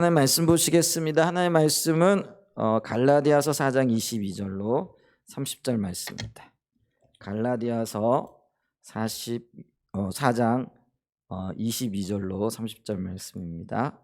하나님 말씀 보시겠습니다. 하나님의 말씀은 갈라디아서 4장 22절로 30절 말씀입니다. 갈라디아서 4장 22절로 30절 말씀입니다.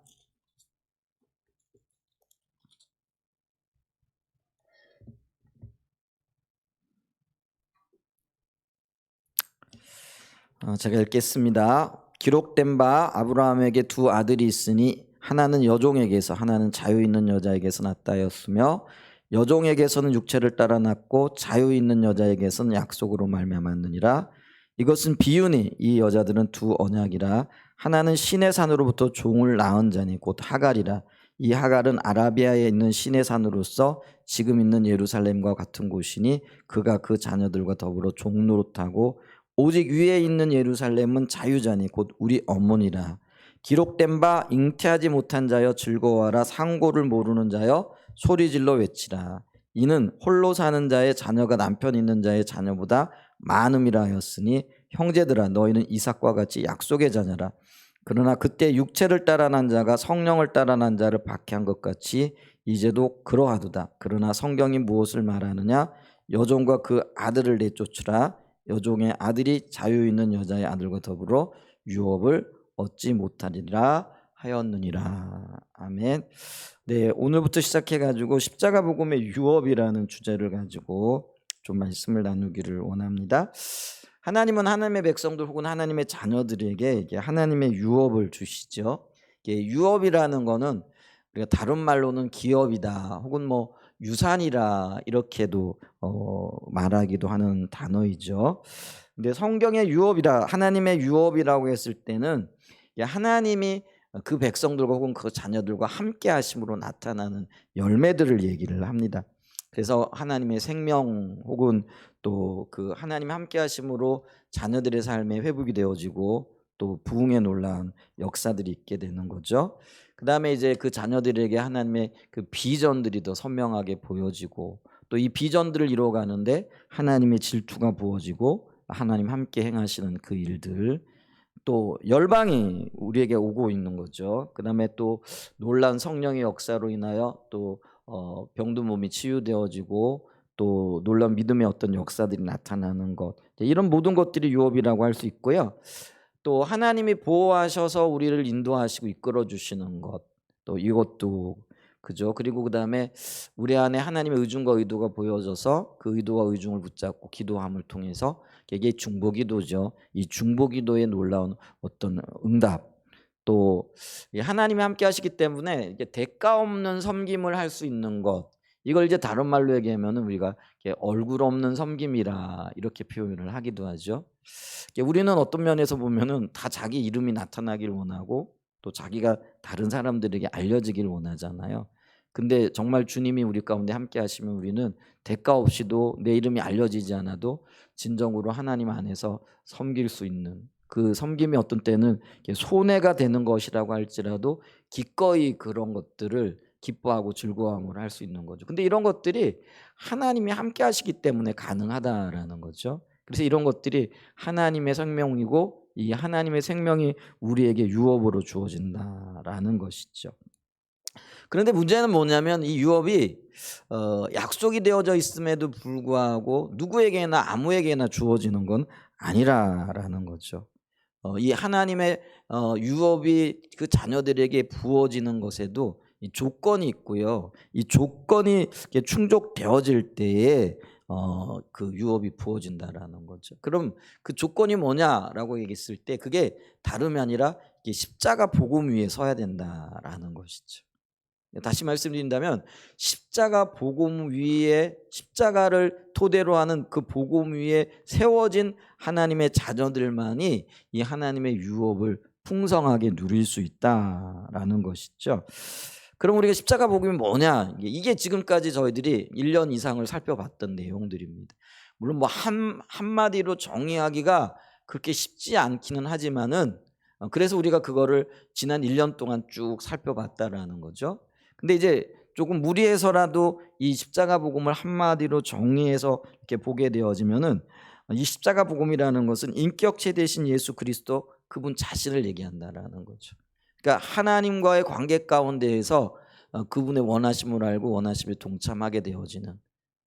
제가 읽겠습니다. 기록된 바 아브라함에게 두 아들이 있으니 하나는 여종에게서 하나는 자유 있는 여자에게서 났다였으며 여종에게서는 육체를 따라 났고 자유 있는 여자에게서는 약속으로 말미암았느니라. 이것은 비유니 이 여자들은 두 언약이라. 하나는 시내 산으로부터 종을 낳은 자니 곧 하갈이라. 이 하갈은 아라비아에 있는 시내 산으로서 지금 있는 예루살렘과 같은 곳이니 그가 그 자녀들과 더불어 종노릇하고 오직 위에 있는 예루살렘은 자유자니 곧 우리 어머니라. 기록된 바 잉태하지 못한 자여 즐거워하라. 상고를 모르는 자여 소리질러 외치라. 이는 홀로 사는 자의 자녀가 남편 있는 자의 자녀보다 많음이라 하였으니 형제들아 너희는 이삭과 같이 약속의 자녀라. 그러나 그때 육체를 따라 난 자가 성령을 따라 난 자를 박해한 것 같이 이제도 그러하도다. 그러나 성경이 무엇을 말하느냐? 여종과 그 아들을 내쫓으라. 여종의 아들이 자유 있는 여자의 아들과 더불어 유업을 얻지 못하리라 하였느니라. 아멘. 네, 오늘부터 시작해가지고 십자가 복음의 유업이라는 주제를 가지고 좀 말씀을 나누기를 원합니다. 하나님은 하나님의 백성들 혹은 하나님의 자녀들에게 이게 하나님의 유업을 주시죠. 이게 유업이라는 거는 우리가 다른 말로는 기업이다 혹은 뭐 유산이라 이렇게도 말하기도 하는 단어이죠. 근데 성경의 유업이라 하나님의 유업이라고 했을 때는 하나님이 그 백성들과 혹은 그 자녀들과 함께 하심으로 나타나는 열매들을 얘기를 합니다. 그래서 하나님의 생명 혹은 또 그 하나님 함께 하심으로 자녀들의 삶에 회복이 되어지고 또 부흥의 놀라운 역사들이 있게 되는 거죠. 그다음에 이제 그 자녀들에게 하나님의 그 비전들이 더 선명하게 보여지고 또 이 비전들을 이루어가는데 하나님의 질투가 부어지고 하나님 함께 행하시는 그 일들, 또 열방이 우리에게 오고 있는 거죠. 그다음에 또 놀라운 성령의 역사로 인하여 또 병든 몸이 치유되어지고 또 놀라운 믿음의 어떤 역사들이 나타나는 것, 이런 모든 것들이 유업이라고 할 수 있고요. 또 하나님이 보호하셔서 우리를 인도하시고 이끌어 주시는 것, 또 이것도 그죠. 그리고 그다음에 우리 안에 하나님의 의중과 의도가 보여져서 그 의도와 의중을 붙잡고 기도함을 통해서 이게 중보기도죠. 이 중보기도의 놀라운 어떤 응답, 또 하나님이 함께 하시기 때문에 이게 대가 없는 섬김을 할 수 있는 것, 이걸 이제 다른 말로 얘기하면 우리가 얼굴 없는 섬김이라 이렇게 표현을 하기도 하죠. 우리는 어떤 면에서 보면은 다 자기 이름이 나타나길 원하고 또 자기가 다른 사람들에게 알려지길 원하잖아요. 근데 정말 주님이 우리 가운데 함께 하시면 우리는 대가 없이도 내 이름이 알려지지 않아도 진정으로 하나님 안에서 섬길 수 있는, 그 섬김이 어떤 때는 손해가 되는 것이라고 할지라도 기꺼이 그런 것들을 기뻐하고 즐거움을 할 수 있는 거죠. 근데 이런 것들이 하나님이 함께 하시기 때문에 가능하다라는 거죠. 그래서 이런 것들이 하나님의 생명이고 이 하나님의 생명이 우리에게 유업으로 주어진다라는 것이죠. 그런데 문제는 뭐냐면 이 유업이 약속이 되어져 있음에도 불구하고 누구에게나 아무에게나 주어지는 건 아니라라는 거죠. 이 하나님의 유업이 그 자녀들에게 부어지는 것에도 이 조건이 있고요. 이 조건이 충족되어질 때에 그 유업이 부어진다라는 거죠. 그럼 그 조건이 뭐냐라고 얘기했을 때 그게 다름이 아니라 십자가 복음 위에 서야 된다라는 것이죠. 다시 말씀드린다면 십자가 복음 위에, 십자가를 토대로 하는 그 복음 위에 세워진 하나님의 자녀들만이 이 하나님의 유업을 풍성하게 누릴 수 있다라는 것이죠. 그럼 우리가 십자가 복음이 뭐냐? 이게 지금까지 저희들이 1년 이상을 살펴봤던 내용들입니다. 물론 뭐 한마디로 정의하기가 그렇게 쉽지 않기는 하지만은 그래서 우리가 그거를 지난 1년 동안 쭉 살펴봤다라는 거죠. 근데 이제 조금 무리해서라도 이 십자가 복음을 한마디로 정의해서 이렇게 보게 되어지면은 이 십자가 복음이라는 것은 인격체 되신 예수 그리스도 그분 자신을 얘기한다라는 거죠. 그러니까 하나님과의 관계 가운데에서 그분의 원하심을 알고 원하심에 동참하게 되어지는,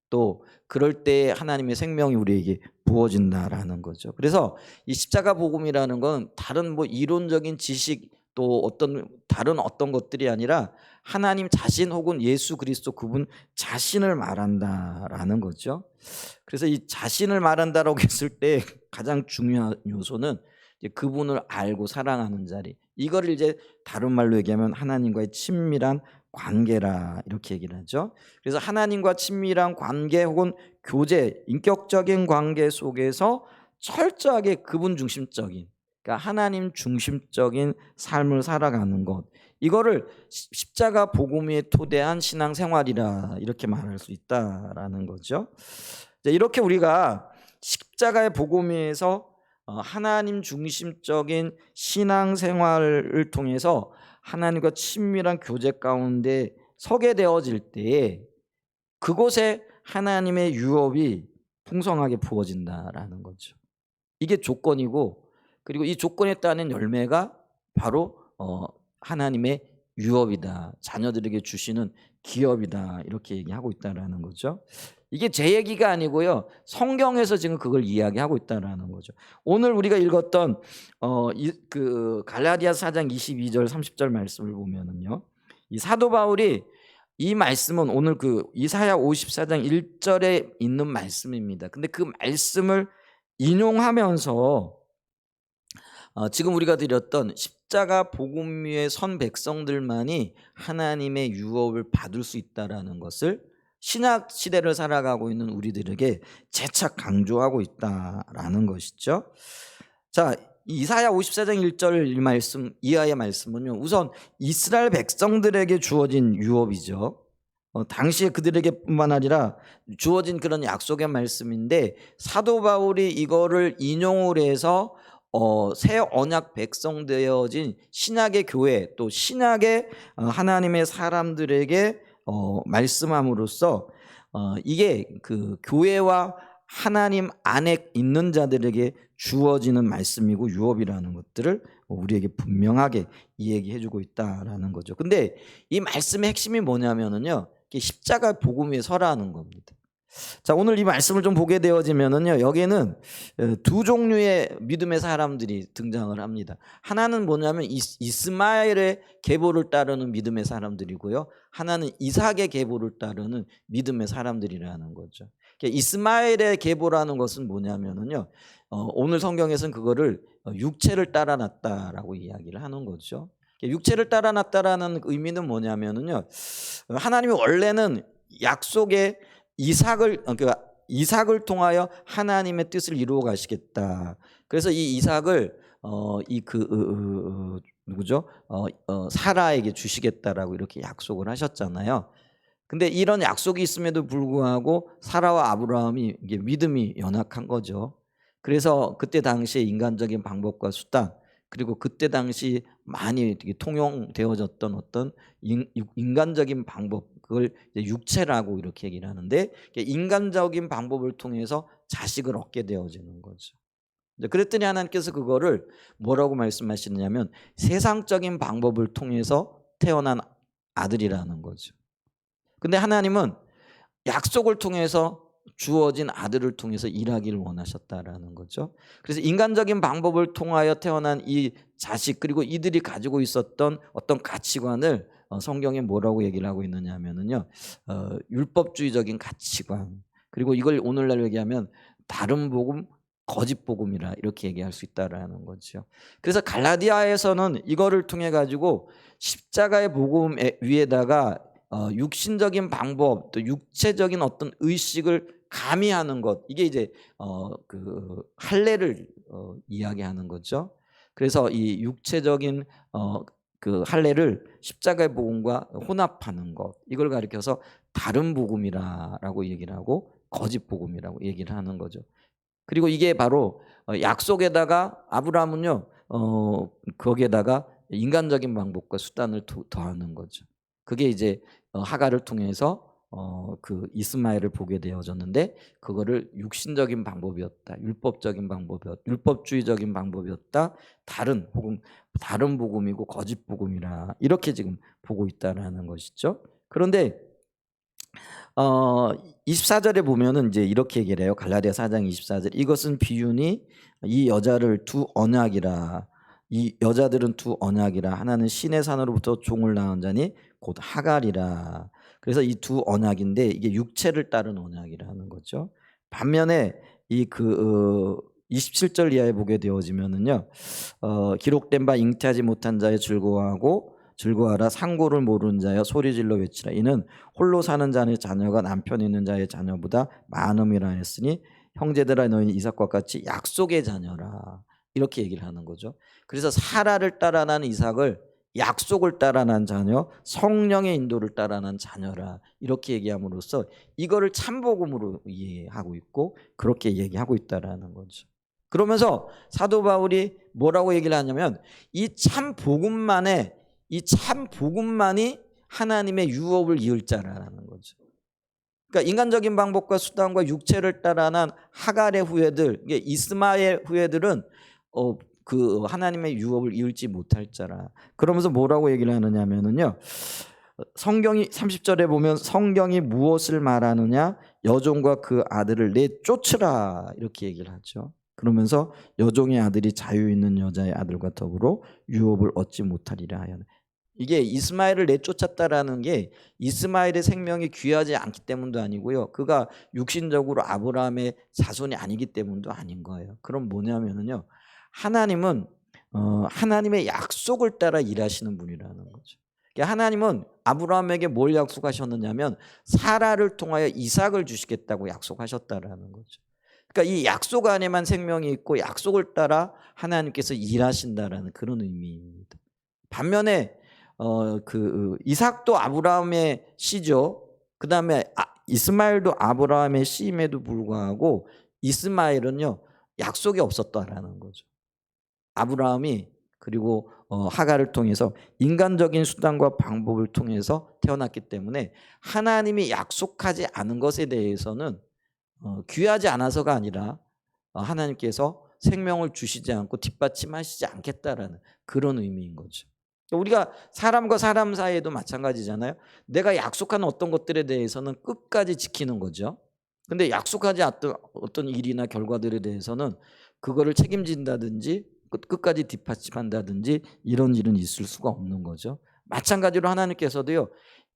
또 그럴 때 하나님의 생명이 우리에게 부어진다라는 거죠. 그래서 이 십자가 복음이라는 건 다른 뭐 이론적인 지식 또 어떤 다른 어떤 것들이 아니라 하나님 자신 혹은 예수 그리스도 그분 자신을 말한다라는 거죠. 그래서 이 자신을 말한다라고 했을 때 가장 중요한 요소는 이제 그분을 알고 사랑하는 자리. 이거를 이제 다른 말로 얘기하면 하나님과의 친밀한 관계라 이렇게 얘기를 하죠. 그래서 하나님과 친밀한 관계 혹은 교제, 인격적인 관계 속에서 철저하게 그분 중심적인, 그러니까 하나님 중심적인 삶을 살아가는 것, 이거를 십자가 복음에 토대한 신앙생활이라 이렇게 말할 수 있다라는 거죠. 이렇게 우리가 십자가의 복음에서 하나님 중심적인 신앙생활을 통해서 하나님과 친밀한 교제 가운데 서게 되어질 때에 그곳에 하나님의 유업이 풍성하게 부어진다라는 거죠. 이게 조건이고, 그리고 이 조건에 따른 열매가 바로 하나님의 유업이다, 자녀들에게 주시는 기업이다, 이렇게 얘기하고 있다라는 거죠. 이게 제 얘기가 아니고요, 성경에서 지금 그걸 이야기하고 있다라는 거죠. 오늘 우리가 읽었던 그 갈라디아서 4장 22절 30절 말씀을 보면은요, 이 사도 바울이 이 말씀은 오늘 그 이사야 54장 1절에 있는 말씀입니다. 근데 그 말씀을 인용하면서 지금 우리가 드렸던 십자가 복음 위에 선 백성들만이 하나님의 유업을 받을 수 있다라는 것을 신약 시대를 살아가고 있는 우리들에게 재차 강조하고 있다라는 것이죠. 자, 이사야 54장 1절 이 말씀 이하의 말씀은요, 우선 이스라엘 백성들에게 주어진 유업이죠. 당시에 그들에게뿐만 아니라 주어진 그런 약속의 말씀인데, 사도 바울이 이거를 인용을 해서 새 언약 백성 되어진 신약의 교회, 또 신약의 하나님의 사람들에게 말씀함으로써 이게 그 교회와 하나님 안에 있는 자들에게 주어지는 말씀이고 유업이라는 것들을 우리에게 분명하게 이야기해 주고 있다라는 거죠. 근데 이 말씀의 핵심이 뭐냐면은요, 십자가 복음 위에 서라는 겁니다. 자, 오늘 이 말씀을 좀 보게 되어지면은요, 여기에는 두 종류의 믿음의 사람들이 등장을 합니다. 하나는 뭐냐면 이스마엘의 계보를 따르는 믿음의 사람들이고요, 하나는 이삭의 계보를 따르는 믿음의 사람들이라는 거죠. 이스마엘의 계보라는 것은 뭐냐면은요, 오늘 성경에서는 그거를 육체를 따라 났다라고 이야기를 하는 거죠. 육체를 따라 났다라는 의미는 뭐냐면은요, 하나님이 원래는 약속의 이삭을 통하여 하나님의 뜻을 이루어 가시겠다. 그래서 이 이삭을 누구죠? 사라에게 주시겠다라고 이렇게 약속을 하셨잖아요. 근데 이런 약속이 있음에도 불구하고 사라와 아브라함이 이게 믿음이 연약한 거죠. 그래서 그때 당시에 인간적인 방법과 수단, 그리고 그때 당시 많이 통용되어졌던 어떤 인간적인 방법, 그걸 육체라고 이렇게 얘기를 하는데, 인간적인 방법을 통해서 자식을 얻게 되어지는 거죠. 그랬더니 하나님께서 그거를 뭐라고 말씀하시느냐면 세상적인 방법을 통해서 태어난 아들이라는 거죠. 근데 하나님은 약속을 통해서 주어진 아들을 통해서 일하기를 원하셨다라는 거죠. 그래서 인간적인 방법을 통하여 태어난 이 자식, 그리고 이들이 가지고 있었던 어떤 가치관을 성경에 뭐라고 얘기를 하고 있느냐 하면은요, 율법주의적인 가치관, 그리고 이걸 오늘날 얘기하면 다른 복음, 거짓 복음이라 이렇게 얘기할 수 있다라는 거죠. 그래서 갈라디아에서는 이거를 통해 가지고 십자가의 복음 위에다가 육신적인 방법, 또 육체적인 어떤 의식을 가미하는 것, 이게 이제 그 할례를 이야기하는 거죠. 그래서 이 육체적인 그 할례를 십자가의 복음과 혼합하는 것, 이걸 가리켜서 다른 복음이라고 얘기를 하고 거짓 복음이라고 얘기를 하는 거죠. 그리고 이게 바로 약속에다가 아브라함은요, 거기에다가 인간적인 방법과 수단을 더하는 거죠. 그게 이제 하갈을 통해서 그 이스마엘을 보게 되어졌는데 그거를 육신적인 방법이었다, 율법주의적인 방법이었다, 혹은 다른 복음이고 거짓 복음이라 이렇게 지금 보고 있다라는 것이죠. 그런데 24절에 보면은 이제 이렇게 얘기를 해요. 갈라디아 4장 24절. 이것은 비유니 이 여자를 두 언약이라. 이 여자들은 두 언약이라. 하나는 신의 산으로부터 종을 낳은 자니 곧 하갈이라. 그래서 이 두 언약인데 이게 육체를 따른 언약이라는 거죠. 반면에 27절 이하에 보게 되어지면은요. 기록된 바 잉태하지 못한 자의 즐거워하라. 상고를 모르는 자여 소리질러 외치라. 이는 홀로 사는 자의 자녀가 남편 있는 자의 자녀보다 많음이라 했으니 형제들아 너희는 이삭과 같이 약속의 자녀라. 이렇게 얘기를 하는 거죠. 그래서 사라를 따라 난 이삭을 약속을 따라 난 자녀, 성령의 인도를 따라 난 자녀라. 이렇게 얘기함으로써 이거를 참복음으로 이해하고 있고 그렇게 얘기하고 있다라는 거죠. 그러면서 사도 바울이 뭐라고 얘기를 하냐면 이 참 복음만이 하나님의 유업을 이을 자라는 거죠. 그러니까 인간적인 방법과 수단과 육체를 따라 난 하갈의 후예들, 이스마엘 후예들은 그 하나님의 유업을 이을지 못할 자라. 그러면서 뭐라고 얘기를 하느냐면은요. 성경이 30절에 보면 성경이 무엇을 말하느냐? 여종과 그 아들을 내쫓으라 이렇게 얘기를 하죠. 그러면서 여종의 아들이 자유 있는 여자의 아들과 더불어 유업을 얻지 못하리라 하여. 이게 이스마엘을 내쫓았다라는 게 이스마엘의 생명이 귀하지 않기 때문도 아니고요. 그가 육신적으로 아브라함의 자손이 아니기 때문도 아닌 거예요. 그럼 뭐냐면은요. 하나님은 하나님의 약속을 따라 일하시는 분이라는 거죠. 그러니까 하나님은 아브라함에게 뭘 약속하셨느냐면 사라를 통하여 이삭을 주시겠다고 약속하셨다라는 거죠. 그러니까 이 약속 안에만 생명이 있고 약속을 따라 하나님께서 일하신다라는 그런 의미입니다. 반면에 이삭도 아브라함의 씨죠. 그 다음에 이스마엘도 아브라함의 씨임에도 불구하고 이스마엘은요 약속이 없었다라는 거죠. 아브라함이 그리고 하갈을 통해서 인간적인 수단과 방법을 통해서 태어났기 때문에 하나님이 약속하지 않은 것에 대해서는 귀하지 않아서가 아니라 하나님께서 생명을 주시지 않고 뒷받침하시지 않겠다라는 그런 의미인 거죠. 우리가 사람과 사람 사이에도 마찬가지잖아요. 내가 약속한 어떤 것들에 대해서는 끝까지 지키는 거죠. 근데 약속하지 않았던 어떤 일이나 결과들에 대해서는 그거를 책임진다든지 끝까지 뒷받침한다든지 이런 일은 있을 수가 없는 거죠. 마찬가지로 하나님께서도요.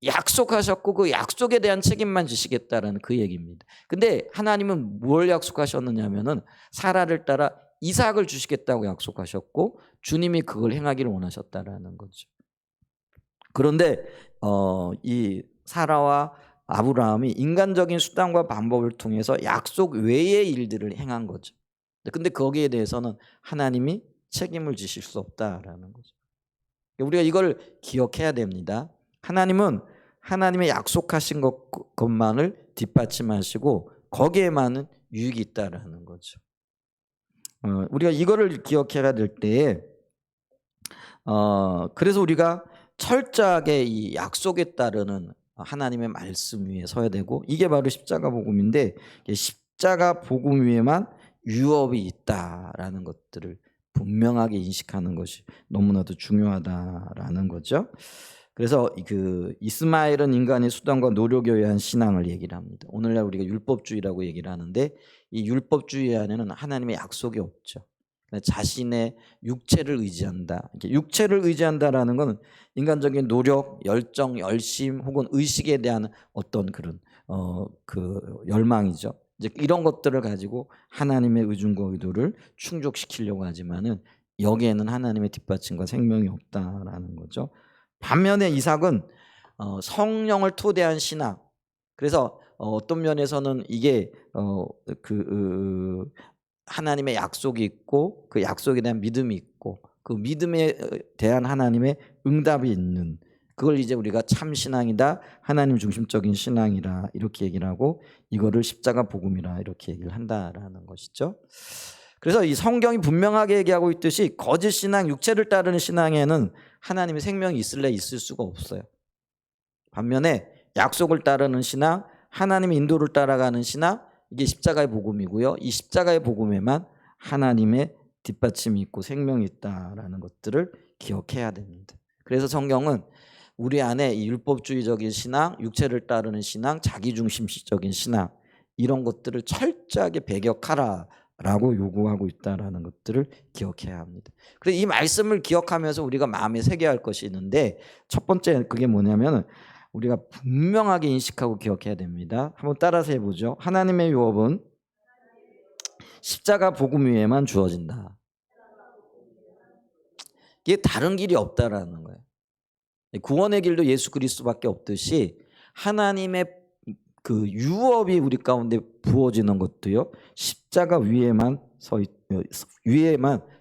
약속하셨고 그 약속에 대한 책임만 지시겠다라는 그 얘기입니다. 근데 하나님은 뭘 약속하셨느냐면은 사라를 따라 이삭을 주시겠다고 약속하셨고 주님이 그걸 행하기를 원하셨다라는 거죠. 그런데 이 사라와 아브라함이 인간적인 수단과 방법을 통해서 약속 외의 일들을 행한 거죠. 근데 거기에 대해서는 하나님이 책임을 지실 수 없다라는 거죠. 우리가 이걸 기억해야 됩니다. 하나님은 하나님의 약속하신 것만을 뒷받침하시고 거기에만은 유익이 있다라는 거죠. 우리가 이거를 기억해야 될 때에 그래서 우리가 철저하게 이 약속에 따르는 하나님의 말씀 위에 서야 되고 이게 바로 십자가 복음인데 십자가 복음 위에만 유업이 있다라는 것들을 분명하게 인식하는 것이 너무나도 중요하다라는 거죠. 그래서 이스마엘은 인간의 수단과 노력에 의한 신앙을 얘기를 합니다. 오늘날 우리가 율법주의라고 얘기를 하는데 이 율법주의 안에는 하나님의 약속이 없죠. 자신의 육체를 의지한다. 육체를 의지한다라는 것은 인간적인 노력, 열정, 열심 혹은 의식에 대한 어떤 그런 그 열망이죠. 이제 이런 것들을 가지고 하나님의 의중과 의도를 충족시키려고 하지만은 여기에는 하나님의 뒷받침과 생명이 없다라는 거죠. 반면에 이삭은 성령을 토대한 신앙. 그래서 어떤 면에서는 이게 하나님의 약속이 있고 그 약속에 대한 믿음이 있고 그 믿음에 대한 하나님의 응답이 있는 그걸 이제 우리가 참 신앙이다, 하나님 중심적인 신앙이라 이렇게 얘기를 하고 이거를 십자가 복음이라 이렇게 얘기를 한다라는 것이죠. 그래서 이 성경이 분명하게 얘기하고 있듯이 거짓 신앙, 육체를 따르는 신앙에는 하나님의 생명이 있을래 있을 수가 없어요. 반면에 약속을 따르는 신앙, 하나님의 인도를 따라가는 신앙, 이게 십자가의 복음이고요. 이 십자가의 복음에만 하나님의 뒷받침이 있고 생명이 있다라는 것들을 기억해야 됩니다. 그래서 성경은 우리 안에 이 율법주의적인 신앙, 육체를 따르는 신앙, 자기중심적인 신앙, 이런 것들을 철저하게 배격하라라고 요구하고 있다라는 것들을 기억해야 합니다. 그래서 이 말씀을 기억하면서 우리가 마음에 새겨야 할 것이 있는데, 첫 번째 그게 뭐냐면 우리가 분명하게 인식하고 기억해야 됩니다. 한번 따라서 해보죠. 하나님의 유업은 십자가 복음 위에만 주어진다. 이게 다른 길이 없다라는 거예요. 구원의 길도 예수 그리스도밖에 없듯이 하나님의 그 유업이 우리 가운데 부어지는 것도요, 십자가 위에만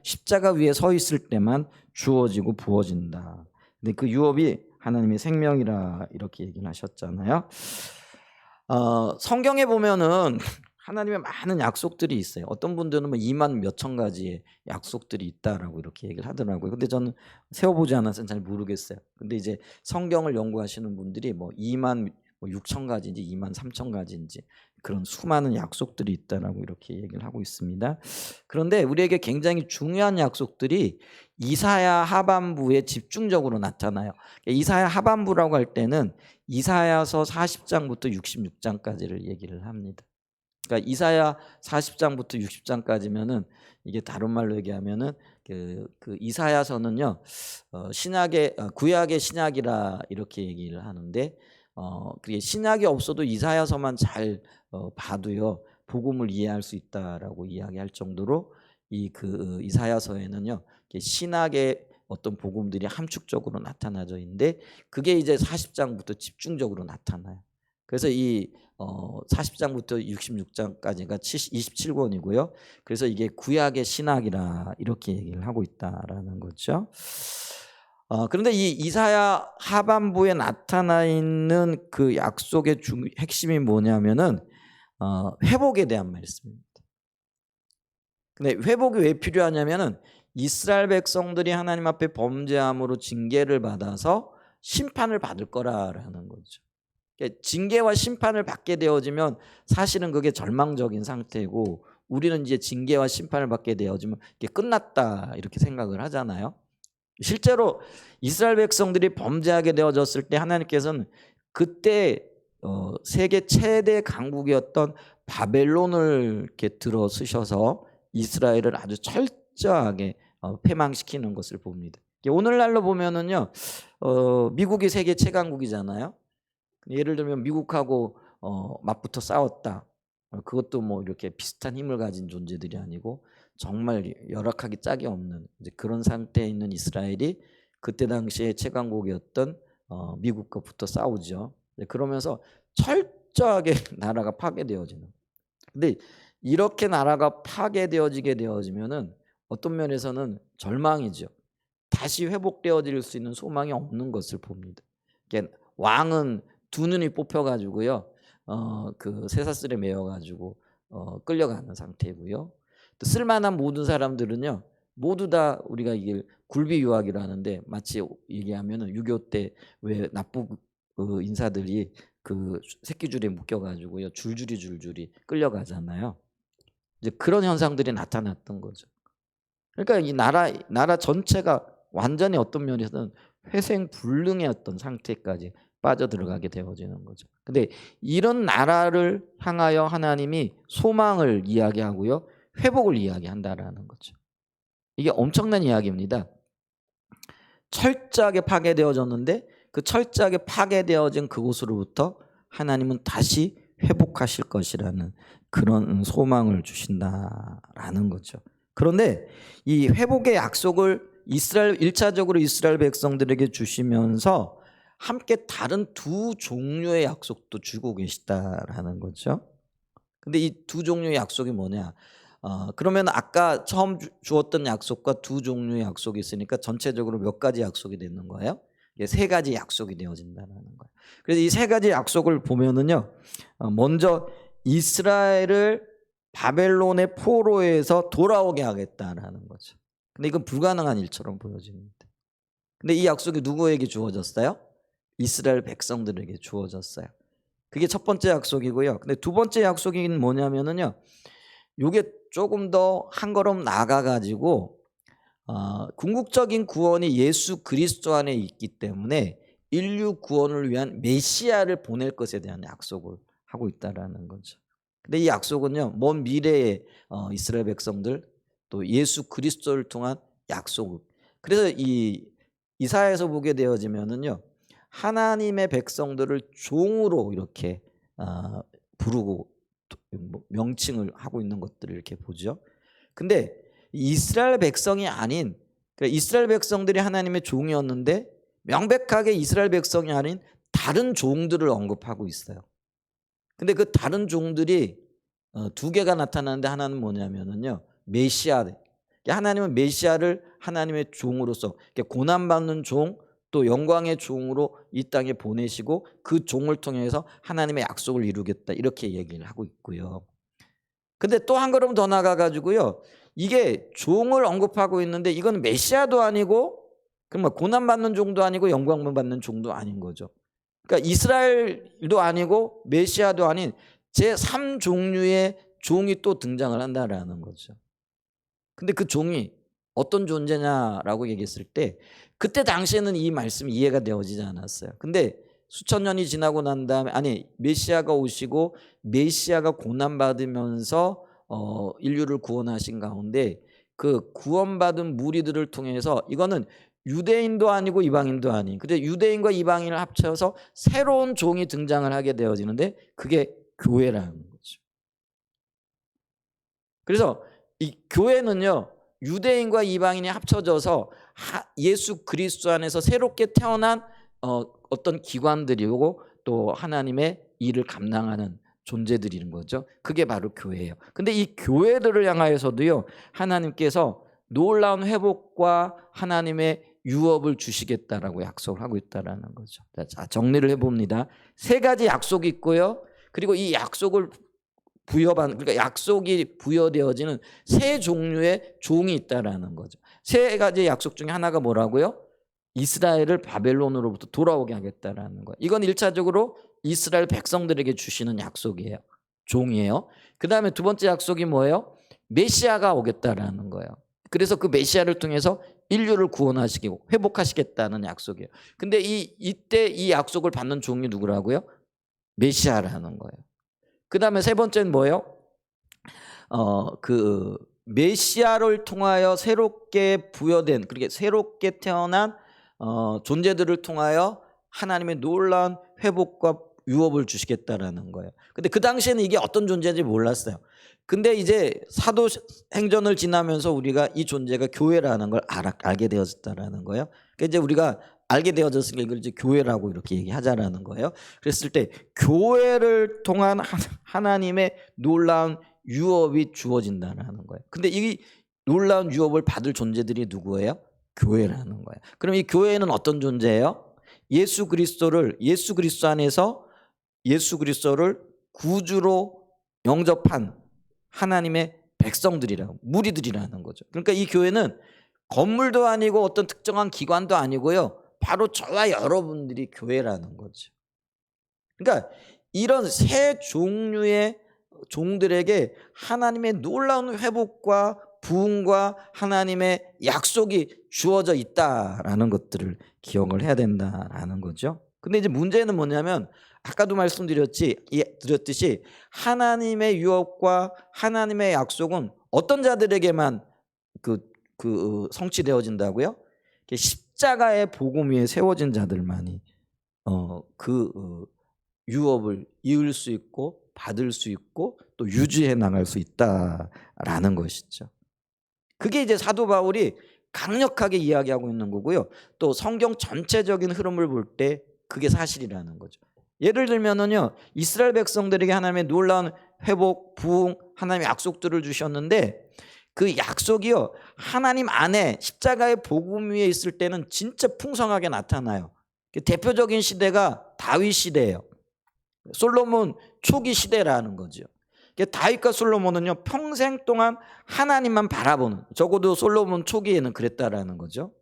십자가 위에 서 있을 때만 주어지고 부어진다. 근데 그 유업이 하나님의 생명이라 이렇게 얘기를 하셨잖아요. 성경에 보면은 하나님의 많은 약속들이 있어요. 어떤 분들은 뭐 2만 몇천 가지의 약속들이 있다라고 이렇게 얘기를 하더라고요. 근데 저는 세워보지 않아서 잘 모르겠어요. 근데 이제 성경을 연구하시는 분들이 뭐 2만 6천 가지인지 2만 3천 가지인지 그런 수많은 약속들이 있다라고 이렇게 얘기를 하고 있습니다. 그런데 우리에게 굉장히 중요한 약속들이 이사야 하반부에 집중적으로 나타나요. 이사야 하반부라고 할 때는 이사야서 40장부터 66장까지를 얘기를 합니다. 그러니까 이사야 40장부터 60장까지면은 이게 다른 말로 얘기하면은 그 이사야서는요, 구약의 신약이라 이렇게 얘기를 하는데, 그게 신약이 없어도 이사야서만 잘 봐도요, 복음을 이해할 수 있다라고 이야기할 정도로 이사야서에는요, 신약의 어떤 복음들이 함축적으로 나타나져 있는데, 그게 이제 40장부터 집중적으로 나타나요. 그래서 이 40장부터 66장까지가 27권이고요. 그래서 이게 구약의 신학이라 이렇게 얘기를 하고 있다라는 거죠. 그런데 이 이사야 하반부에 나타나 있는 그 약속의 핵심이 뭐냐면은 회복에 대한 말씀입니다. 근데 회복이 왜 필요하냐면은 이스라엘 백성들이 하나님 앞에 범죄함으로 징계를 받아서 심판을 받을 거라는 거죠. 징계와 심판을 받게 되어지면 사실은 그게 절망적인 상태고, 우리는 이제 징계와 심판을 받게 되어지면 이게 끝났다 이렇게 생각을 하잖아요. 실제로 이스라엘 백성들이 범죄하게 되어졌을 때 하나님께서는 그때 세계 최대 강국이었던 바벨론을 이렇게 들어 쓰셔서 이스라엘을 아주 철저하게 패망시키는 것을 봅니다. 오늘날로 보면은요, 미국이 세계 최강국이잖아요. 예를 들면 미국하고 맞붙어 싸웠다. 그것도 뭐 이렇게 비슷한 힘을 가진 존재들이 아니고 정말 열악하기 짝이 없는 이제 그런 상태에 있는 이스라엘이 그때 당시에 최강국이었던 미국과 붙어 싸우죠. 그러면서 철저하게 나라가 파괴되어지는. 근데 이렇게 나라가 파괴되어지게 되어지면은 어떤 면에서는 절망이죠. 다시 회복되어질 수 있는 소망이 없는 것을 봅니다. 왕은 두 눈이 뽑혀가지고요, 그 쇠사슬에 매여가지고 끌려가는 상태고요. 또 쓸만한 모든 사람들은요, 모두 다 우리가 이게 굴비유학이라 하는데, 마치 얘기하면은 6.25 때 왜 납북 인사들이 그 새끼줄에 묶여가지고요, 줄줄이 끌려가잖아요. 이제 그런 현상들이 나타났던 거죠. 그러니까 이 나라 전체가 완전히 어떤 면에서는 회생불능의 어떤 상태까지 빠져들어가게 되어지는 거죠. 근데 이런 나라를 향하여 하나님이 소망을 이야기하고요, 회복을 이야기한다라는 거죠. 이게 엄청난 이야기입니다. 철저하게 파괴되어졌는데 그 철저하게 파괴되어진 그곳으로부터 하나님은 다시 회복하실 것이라는 그런 소망을 주신다라는 거죠. 그런데 이 회복의 약속을 1차적으로 이스라엘 백성들에게 주시면서 함께 다른 두 종류의 약속도 주고 계시다라는 거죠. 근데 이 두 종류의 약속이 뭐냐? 그러면 아까 처음 주었던 약속과 두 종류의 약속이 있으니까 전체적으로 몇 가지 약속이 되는 거예요? 이게 세 가지 약속이 되어진다는 거예요. 그래서 이 세 가지 약속을 보면은요, 먼저 이스라엘을 바벨론의 포로에서 돌아오게 하겠다라는 거죠. 근데 이건 불가능한 일처럼 보여집니다. 근데 이 약속이 누구에게 주어졌어요? 이스라엘 백성들에게 주어졌어요. 그게 첫 번째 약속이고요. 근데 두 번째 약속이 뭐냐면은요, 요게 조금 더 한 걸음 나아가가지고 궁극적인 구원이 예수 그리스도 안에 있기 때문에 인류 구원을 위한 메시아를 보낼 것에 대한 약속을 하고 있다라는 거죠. 근데 이 약속은요, 먼 미래의 이스라엘 백성들 또 예수 그리스도를 통한 약속. 그래서 이 이사야에서 보게 되어지면은요, 하나님의 백성들을 종으로 이렇게 부르고 명칭을 하고 있는 것들을 이렇게 보죠. 근데 이스라엘 백성이 아닌, 그러니까 이스라엘 백성들이 하나님의 종이었는데 명백하게 이스라엘 백성이 아닌 다른 종들을 언급하고 있어요. 근데 그 다른 종들이 두 개가 나타나는데 하나는 뭐냐면은요, 메시아. 하나님은 메시아를 하나님의 종으로서 고난받는 종, 또 영광의 종으로 이 땅에 보내시고 그 종을 통해서 하나님의 약속을 이루겠다, 이렇게 얘기를 하고 있고요. 근데 또 한 걸음 더 나가가지고요, 이게 종을 언급하고 있는데 이건 메시아도 아니고 그럼 고난받는 종도 아니고 영광 받는 종도 아닌 거죠. 그러니까 이스라엘도 아니고 메시아도 아닌 제3종류의 종이 또 등장을 한다라는 거죠. 근데 그 종이 어떤 존재냐라고 얘기했을 때 그때 당시에는 이 말씀이 이해가 되어지지 않았어요. 근데 수천 년이 지나고 난 다음에 메시아가 오시고 메시아가 고난받으면서 인류를 구원하신 가운데 그 구원받은 무리들을 통해서 이거는 유대인도 아니고 이방인도 아닌, 근데 유대인과 이방인을 합쳐서 새로운 종이 등장을 하게 되어지는데 그게 교회라는 거죠. 그래서 이 교회는요, 유대인과 이방인이 합쳐져서 예수 그리스도 안에서 새롭게 태어난 어떤 기관들이고 또 하나님의 일을 감당하는 존재들인 거죠. 그게 바로 교회예요. 근데 이 교회들을 향하여서도요, 하나님께서 놀라운 회복과 하나님의 유업을 주시겠다라고 약속을 하고 있다라는 거죠. 자, 정리를 해봅니다. 세 가지 약속이 있고요. 그리고 이 약속을 그러니까 약속이 부여되어지는 세 종류의 종이 있다라는 거죠. 세 가지 약속 중에 하나가 뭐라고요? 이스라엘을 바벨론으로부터 돌아오게 하겠다라는 거예요. 이건 1차적으로 이스라엘 백성들에게 주시는 약속이에요. 종이에요. 그 다음에 두 번째 약속이 뭐예요? 메시아가 오겠다라는 거예요. 그래서 그 메시아를 통해서 인류를 구원하시고 회복하시겠다는 약속이에요. 근데 이때 이 약속을 받는 종이 누구라고요? 메시아라는 거예요. 그 다음에 세 번째는 뭐예요? 그 메시아를 통하여 새롭게 부여된, 그렇게 새롭게 태어난 존재들을 통하여 하나님의 놀라운 회복과 유업을 주시겠다라는 거예요. 근데 그 당시에는 이게 어떤 존재인지 몰랐어요. 근데 이제 사도행전을 지나면서 우리가 이 존재가 교회라는 걸 알게 되었다라는 거예요. 그러니까 이제 우리가 알게 되어졌으니까 이걸 이제 교회라고 이렇게 얘기하자라는 거예요. 그랬을 때 교회를 통한 하나님의 놀라운 유업이 주어진다는 거예요. 근데 이 놀라운 유업을 받을 존재들이 누구예요? 교회라는 거예요. 그럼 이 교회는 어떤 존재예요? 예수 그리스도 안에서 예수 그리스도를 구주로 영접한 하나님의 백성들이라고, 무리들이라는 거죠. 그러니까 이 교회는 건물도 아니고 어떤 특정한 기관도 아니고요, 바로 저와 여러분들이 교회라는 거죠. 그러니까 이런 세 종류의 종들에게 하나님의 놀라운 회복과 부흥과 하나님의 약속이 주어져 있다라는 것들을 기억을 해야 된다라는 거죠. 근데 이제 문제는 뭐냐면 아까도 드렸듯이 하나님의 유업과 하나님의 약속은 어떤 자들에게만 성취되어진다고요? 십자가의 복음 위에 세워진 자들만이 유업을 이을 수 있고 받을 수 있고 또 유지해 나갈 수 있다라는 것이죠. 그게 이제 사도 바울이 강력하게 이야기하고 있는 거고요. 또 성경 전체적인 흐름을 볼 때 그게 사실이라는 거죠. 예를 들면은요, 이스라엘 백성들에게 하나님의 놀라운 회복, 부흥, 하나님의 약속들을 주셨는데 그 약속이요, 하나님 안에 십자가의 복음 위에 있을 때는 진짜 풍성하게 나타나요. 대표적인 시대가 다윗 시대예요. 솔로몬 초기 시대라는 거죠. 다윗과 솔로몬은요, 평생 동안 하나님만 바라보는, 적어도 솔로몬 초기에는 그랬다라는 거죠.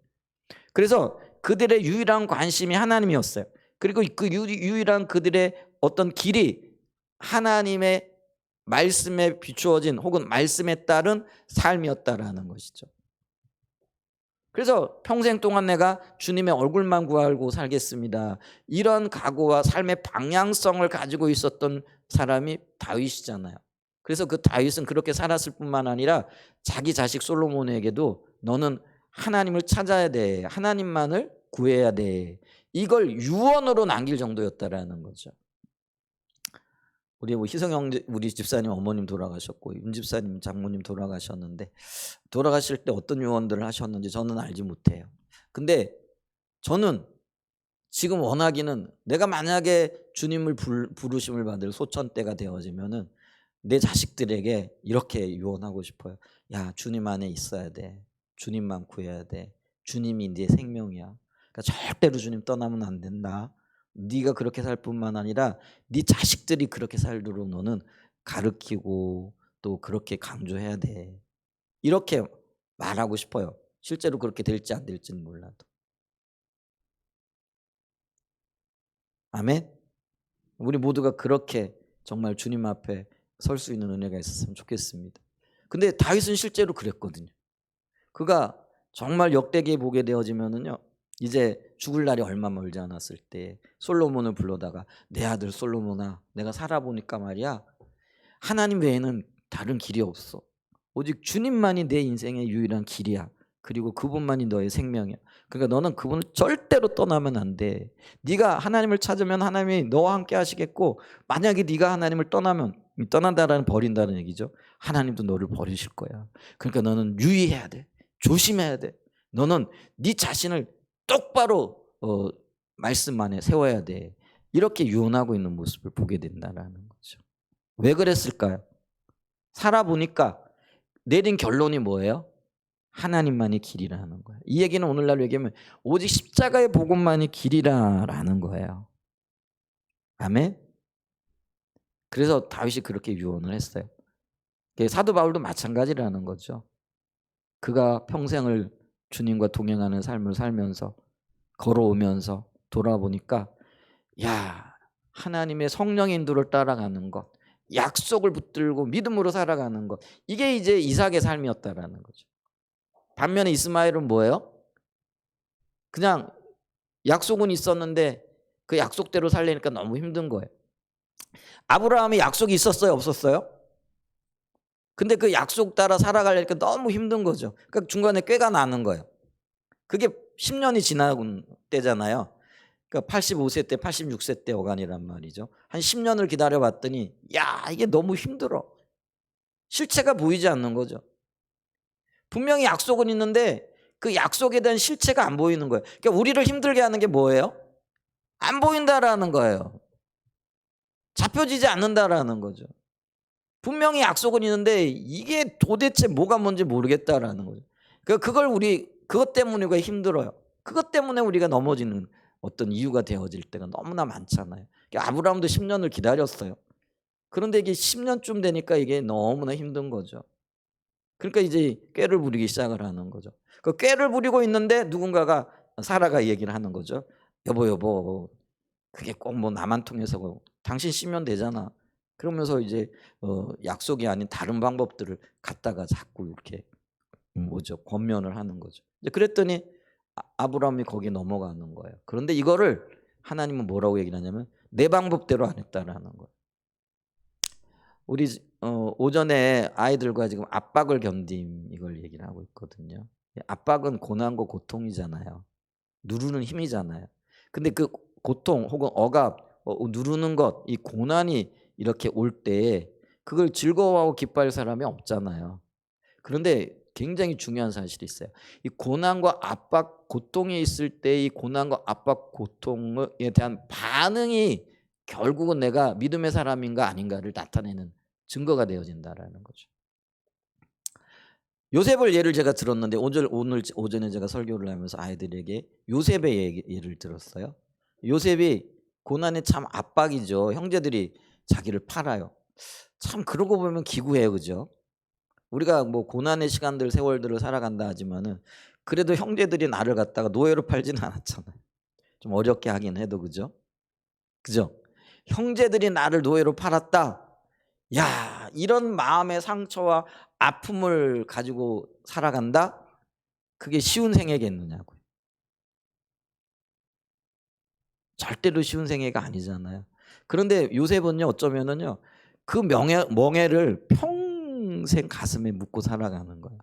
그래서 그들의 유일한 관심이 하나님이었어요. 그리고 그 유일한 그들의 어떤 길이 하나님의 말씀에 비추어진 혹은 말씀에 따른 삶이었다라는 것이죠. 그래서 평생 동안 내가 주님의 얼굴만 구하고 살겠습니다. 이런 각오와 삶의 방향성을 가지고 있었던 사람이 다윗이잖아요. 그래서 그 다윗은 그렇게 살았을 뿐만 아니라 자기 자식 솔로몬에게도 너는 하나님을 찾아야 돼. 하나님만을 구해야 돼. 이걸 유언으로 남길 정도였다라는 거죠. 우리 뭐 희성 형제, 우리 집사님 어머님 돌아가셨고 윤 집사님 장모님 돌아가셨는데 돌아가실 때 어떤 유언들을 하셨는지 저는 알지 못해요. 근데 저는 지금 원하기는 내가 만약에 주님을 부르심을 받을 소천 때가 되어지면은 내 자식들에게 이렇게 유언하고 싶어요. 야, 주님 안에 있어야 돼. 주님만 구해야 돼. 주님이 네 생명이야. 그러니까 절대로 주님 떠나면 안 된다. 네가 그렇게 살 뿐만 아니라 네 자식들이 그렇게 살도록 너는 가르치고 또 그렇게 강조해야 돼. 이렇게 말하고 싶어요. 실제로 그렇게 될지 안 될지는 몰라도. 아멘. 우리 모두가 그렇게 정말 주님 앞에 설 수 있는 은혜가 있었으면 좋겠습니다. 근데 다윗은 실제로 그랬거든요. 그가 정말 역대기에 보게 되어지면은요, 이제 죽을 날이 얼마 멀지 않았을 때 솔로몬을 불러다가 내 아들 솔로몬아, 내가 살아보니까 말이야, 하나님 외에는 다른 길이 없어. 오직 주님만이 내 인생의 유일한 길이야. 그리고 그분만이 너의 생명이야. 그러니까 너는 그분을 절대로 떠나면 안 돼. 네가 하나님을 찾으면 하나님이 너와 함께 하시겠고, 만약에 네가 하나님을 떠나면, 떠난다라는 버린다는 얘기죠. 하나님도 너를 버리실 거야. 그러니까 너는 유의해야 돼. 조심해야 돼. 너는 네 자신을 똑바로 말씀 안에 세워야 돼. 이렇게 유언하고 있는 모습을 보게 된다라는 거죠. 왜 그랬을까요? 살아보니까 내린 결론이 뭐예요? 하나님만이 길이라는 거예요. 이 얘기는 오늘날 얘기하면 오직 십자가의 복음만이 길이라는 거예요. 아멘. 그래서 다윗이 그렇게 유언을 했어요. 사도 바울도 마찬가지라는 거죠. 그가 평생을 주님과 동행하는 삶을 살면서 걸어오면서 돌아보니까 야, 하나님의 성령의 인도를 따라가는 것, 약속을 붙들고 믿음으로 살아가는 것, 이게 이제 이삭의 삶이었다라는 거죠. 반면에 이스마엘은 뭐예요? 그냥 약속은 있었는데 그 약속대로 살려니까 너무 힘든 거예요. 아브라함이 약속이 있었어요, 없었어요? 근데 그 약속 따라 살아가려니까 너무 힘든 거죠. 그러니까 중간에 꾀가 나는 거예요. 그게 10년이 지나고 때잖아요. 그러니까 85세 때, 86세 때 어간이란 말이죠. 한 10년을 기다려봤더니 야, 이게 너무 힘들어. 실체가 보이지 않는 거죠. 분명히 약속은 있는데 그 약속에 대한 실체가 안 보이는 거예요. 그러니까 우리를 힘들게 하는 게 뭐예요? 안 보인다라는 거예요. 잡혀지지 않는다라는 거죠. 분명히 약속은 있는데 이게 도대체 뭐가 뭔지 모르겠다라는 거죠. 그것 때문에 우리가 힘들어요. 그것 때문에 우리가 넘어지는 어떤 이유가 되어질 때가 너무나 많잖아요. 아브라함도 10년을 기다렸어요. 그런데 이게 10년쯤 되니까 이게 너무나 힘든 거죠. 그러니까 이제 꾀를 부리기 시작을 하는 거죠. 그 꾀를 부리고 있는데 누군가가 사라가 얘기를 하는 거죠. 여보, 그게 꼭 뭐 나만 통해서 당신 씻면 되잖아. 그러면서 이제 약속이 아닌 다른 방법들을 갖다가 자꾸 이렇게 권면을 하는 거죠. 이제 그랬더니 아브라함이 거기에 넘어가는 거예요. 그런데 이거를 하나님은 뭐라고 얘기를 하냐면 내 방법대로 안 했다라는 거예요. 우리 오전에 아이들과 지금 압박을 견딤 이걸 얘기를 하고 있거든요. 압박은 고난과 고통이잖아요. 누르는 힘이잖아요. 근데 그 고통 혹은 억압, 누르는 것, 이 고난이 이렇게 올 때 그걸 즐거워하고 기뻐할 사람이 없잖아요. 그런데 굉장히 중요한 사실이 있어요. 이 고난과 압박, 고통이 있을 때 이 고난과 압박, 고통에 대한 반응이 결국은 내가 믿음의 사람인가 아닌가를 나타내는 증거가 되어진다라는 거죠. 요셉을 예를 제가 들었는데 오늘 오전에 제가 설교를 하면서 아이들에게 요셉의 예를 들었어요. 요셉이 고난의 참 압박이죠. 형제들이 자기를 팔아요. 참 그러고 보면 기구해요, 그죠? 우리가 뭐 고난의 시간들, 세월들을 살아간다 하지만은 그래도 형제들이 나를 갖다가 노예로 팔지는 않았잖아요. 좀 어렵게 하긴 해도, 그죠? 그죠? 형제들이 나를 노예로 팔았다. 야, 이런 마음의 상처와 아픔을 가지고 살아간다? 그게 쉬운 생애겠느냐고요. 절대로 쉬운 생애가 아니잖아요. 그런데 요셉은요, 어쩌면은요, 그 멍해를 평생 가슴에 묻고 살아가는 거예요.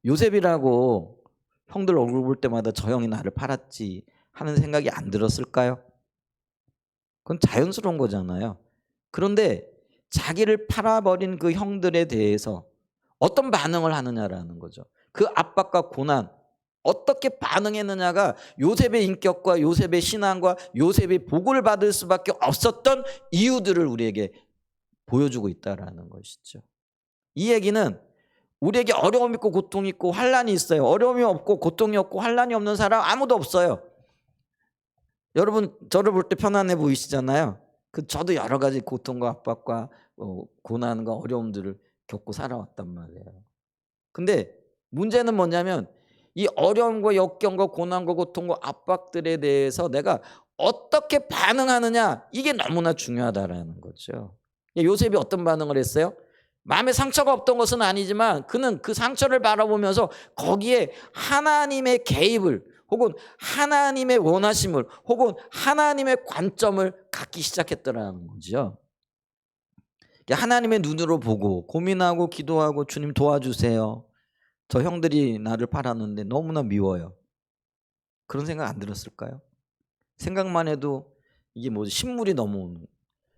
요셉이라고 형들 얼굴 볼 때마다 저 형이 나를 팔았지 하는 생각이 안 들었을까요? 그건 자연스러운 거잖아요. 그런데 자기를 팔아버린 그 형들에 대해서 어떤 반응을 하느냐라는 거죠. 그 압박과 고난, 어떻게 반응했느냐가 요셉의 인격과 요셉의 신앙과 요셉의 복을 받을 수밖에 없었던 이유들을 우리에게 보여주고 있다라는 것이죠. 이 얘기는 우리에게 어려움이 있고 고통이 있고 환란이 있어요. 어려움이 없고 고통이 없고 환란이 없는 사람 아무도 없어요. 여러분 저를 볼 때 편안해 보이시잖아요. 저도 여러 가지 고통과 압박과 고난과 어려움들을 겪고 살아왔단 말이에요. 근데 문제는 뭐냐면 이 어려움과 역경과 고난과 고통과 압박들에 대해서 내가 어떻게 반응하느냐, 이게 너무나 중요하다라는 거죠. 요셉이 어떤 반응을 했어요? 마음에 상처가 없던 것은 아니지만 그는 그 상처를 바라보면서 거기에 하나님의 개입을 혹은 하나님의 원하심을 혹은 하나님의 관점을 갖기 시작했더라는 거죠. 하나님의 눈으로 보고 고민하고 기도하고 주님 도와주세요. 저 형들이 나를 팔았는데 너무나 미워요. 그런 생각 안 들었을까요? 생각만 해도 이게 뭐 신물이 넘어오는.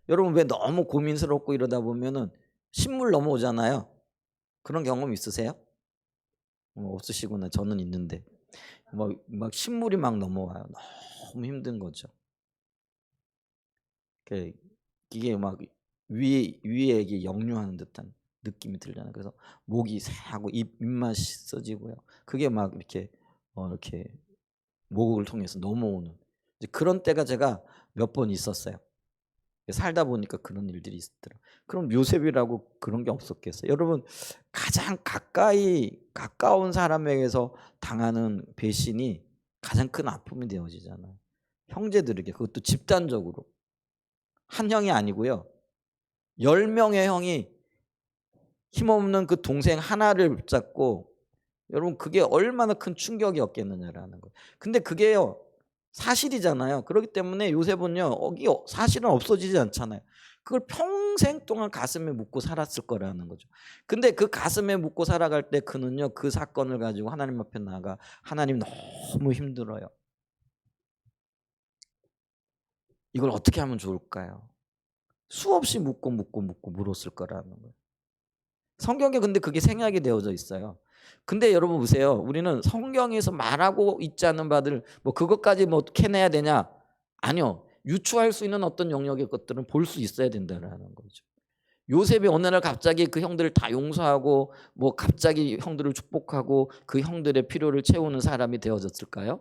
여러분 왜 너무 고민스럽고 이러다 보면은 신물 넘어오잖아요. 그런 경험 있으세요? 없으시구나. 저는 있는데 막 신물이 막 넘어와요. 너무 힘든 거죠. 이게 막 위에 이게 역류하는 듯한 느낌이 들잖아요. 그래서 목이 새하고 입맛이 써지고요. 그게 막 이렇게 목을 통해서 넘어오는 그런 때가 제가 몇 번 있었어요. 살다 보니까 그런 일들이 있더라고요. 그럼 요셉이라고 그런 게 없었겠어요? 여러분 가장 가까운 사람에게서 당하는 배신이 가장 큰 아픔이 되어지잖아요. 형제들에게, 그것도 집단적으로. 한 형이 아니고요. 10명의 형이 힘없는 그 동생 하나를 붙잡고, 여러분 그게 얼마나 큰 충격이었겠느냐라는 거예요. 근데 그게요 사실이잖아요. 그렇기 때문에 요셉은요 이게 사실은 없어지지 않잖아요. 그걸 평생 동안 가슴에 묻고 살았을 거라는 거죠. 근데 그 가슴에 묻고 살아갈 때 그는요 그 사건을 가지고 하나님 앞에 나가, 하나님 너무 힘들어요. 이걸 어떻게 하면 좋을까요? 수없이 묻고 물었을 거라는 거예요. 성경에 근데 그게 생략이 되어져 있어요. 근데 여러분 보세요. 우리는 성경에서 말하고 있지 않은 바들 그것까지 캐내야 되냐? 아니요. 유추할 수 있는 어떤 영역의 것들은 볼 수 있어야 된다는 거죠. 요셉이 어느 날 갑자기 그 형들을 다 용서하고 갑자기 형들을 축복하고 그 형들의 필요를 채우는 사람이 되어졌을까요?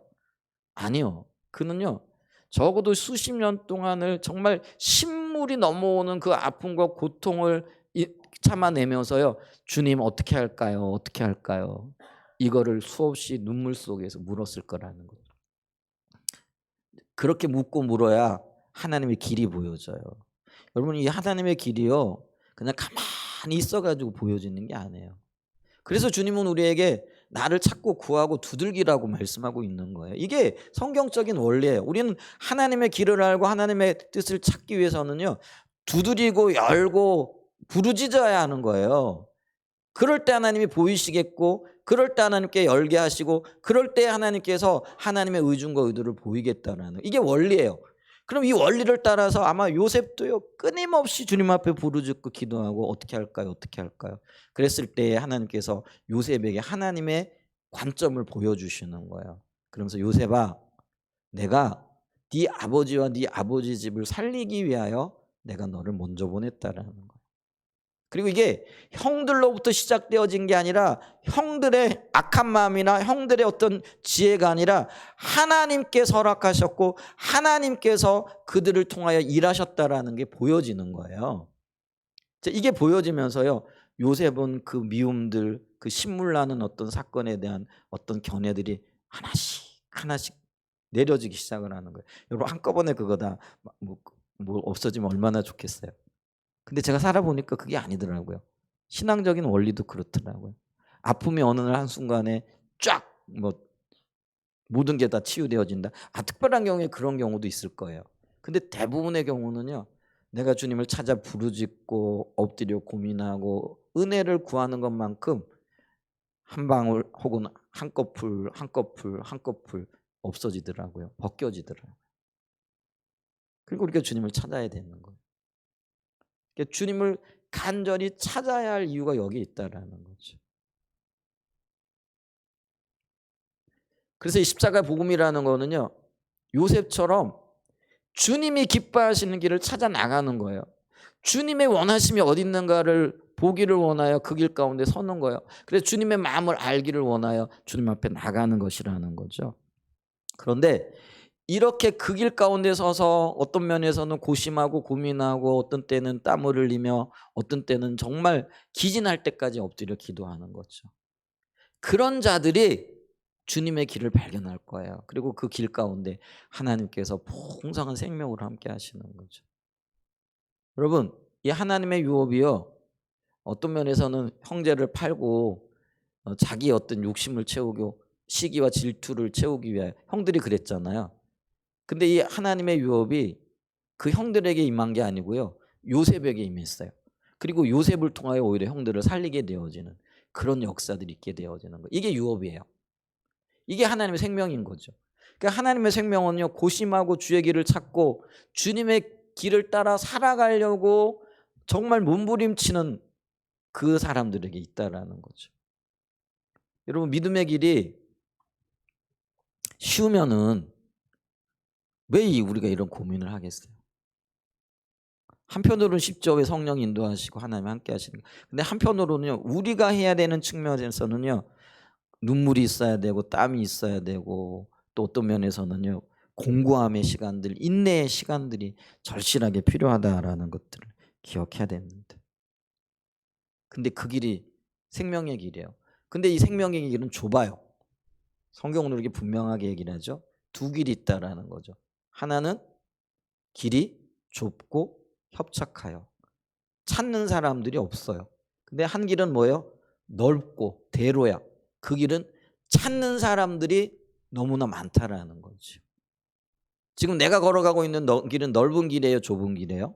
아니요. 그는요. 적어도 수십 년 동안을 정말 신물이 넘어오는 그 아픔과 고통을 참아내면서요. 주님 어떻게 할까요? 어떻게 할까요? 이거를 수없이 눈물 속에서 물었을 거라는 거죠. 그렇게 묻고 물어야 하나님의 길이 보여져요. 여러분 이 하나님의 길이요. 그냥 가만히 있어가지고 보여지는 게 아니에요. 그래서 주님은 우리에게 나를 찾고 구하고 두들기라고 말씀하고 있는 거예요. 이게 성경적인 원리예요. 우리는 하나님의 길을 알고 하나님의 뜻을 찾기 위해서는요. 두드리고 열고 부르짖어야 하는 거예요. 그럴 때 하나님이 보이시겠고 그럴 때 하나님께 열게 하시고 그럴 때 하나님께서 하나님의 의중과 의도를 보이겠다라는 이게 원리예요. 그럼 이 원리를 따라서 아마 요셉도요 끊임없이 주님 앞에 부르짖고 기도하고 어떻게 할까요? 어떻게 할까요? 그랬을 때 하나님께서 요셉에게 하나님의 관점을 보여주시는 거예요. 그러면서 요셉아 내가 네 아버지와 네 아버지 집을 살리기 위하여 내가 너를 먼저 보냈다라는 거예요. 그리고 이게 형들로부터 시작되어진 게 아니라 형들의 악한 마음이나 형들의 어떤 지혜가 아니라 하나님께서 허락하셨고 하나님께서 그들을 통하여 일하셨다라는 게 보여지는 거예요. 이게 보여지면서요. 요셉은 그 미움들, 그 신물나는 어떤 사건에 대한 어떤 견해들이 하나씩 내려지기 시작을 하는 거예요. 여러분 한꺼번에 그거 다 뭐 없어지면 얼마나 좋겠어요. 근데 제가 살아보니까 그게 아니더라고요. 신앙적인 원리도 그렇더라고요. 아픔이 어느 날 한순간에 쫙 뭐 모든 게 다 치유되어진다. 특별한 경우에 그런 경우도 있을 거예요. 근데 대부분의 경우는요. 내가 주님을 찾아 부르짖고 엎드려 고민하고 은혜를 구하는 것만큼 한 방울 혹은 한 커플 없어지더라고요. 벗겨지더라고요. 그리고 우리가 주님을 찾아야 되는 거예요. 그러니까 주님을 간절히 찾아야 할 이유가 여기 있다라는 거죠. 그래서 이 십자가 복음이라는 거는요. 요셉처럼 주님이 기뻐하시는 길을 찾아 나가는 거예요. 주님의 원하심이 어디 있는가를 보기를 원하여 그 길 가운데 서는 거예요. 그래서 주님의 마음을 알기를 원하여 주님 앞에 나가는 것이라는 거죠. 그런데 이렇게 그 길 가운데 서서 어떤 면에서는 고심하고 고민하고 어떤 때는 땀을 흘리며 어떤 때는 정말 기진할 때까지 엎드려 기도하는 거죠. 그런 자들이 주님의 길을 발견할 거예요. 그리고 그 길 가운데 하나님께서 풍성한 생명으로 함께 하시는 거죠. 여러분, 이 하나님의 유업이요. 어떤 면에서는 형제를 팔고 자기 어떤 욕심을 채우고 시기와 질투를 채우기 위해 형들이 그랬잖아요. 근데 이 하나님의 유업이 그 형들에게 임한 게 아니고요. 요셉에게 임했어요. 그리고 요셉을 통하여 오히려 형들을 살리게 되어지는 그런 역사들이 있게 되어지는 거예요. 이게 유업이에요. 이게 하나님의 생명인 거죠. 그러니까 하나님의 생명은요. 고심하고 주의 길을 찾고 주님의 길을 따라 살아가려고 정말 몸부림치는 그 사람들에게 있다라는 거죠. 여러분 믿음의 길이 쉬우면은 왜 우리가 이런 고민을 하겠어요? 한편으로는 쉽죠. 왜 성령 인도하시고 하나님 함께 하시는 거. 근데 한편으로는요. 우리가 해야 되는 측면에서는요. 눈물이 있어야 되고 땀이 있어야 되고 또 어떤 면에서는요. 공고함의 시간들, 인내의 시간들이 절실하게 필요하다라는 것들을 기억해야 됩니다. 근데 그 길이 생명의 길이에요. 근데 이 생명의 길은 좁아요. 성경은 이렇게 분명하게 얘기를 하죠. 두 길이 있다라는 거죠. 하나는 길이 좁고 협착하여 찾는 사람들이 없어요. 근데 한 길은 뭐예요? 넓고 대로야. 그 길은 찾는 사람들이 너무나 많다라는 거죠. 지금 내가 걸어가고 있는 길은 넓은 길이에요, 좁은 길이에요?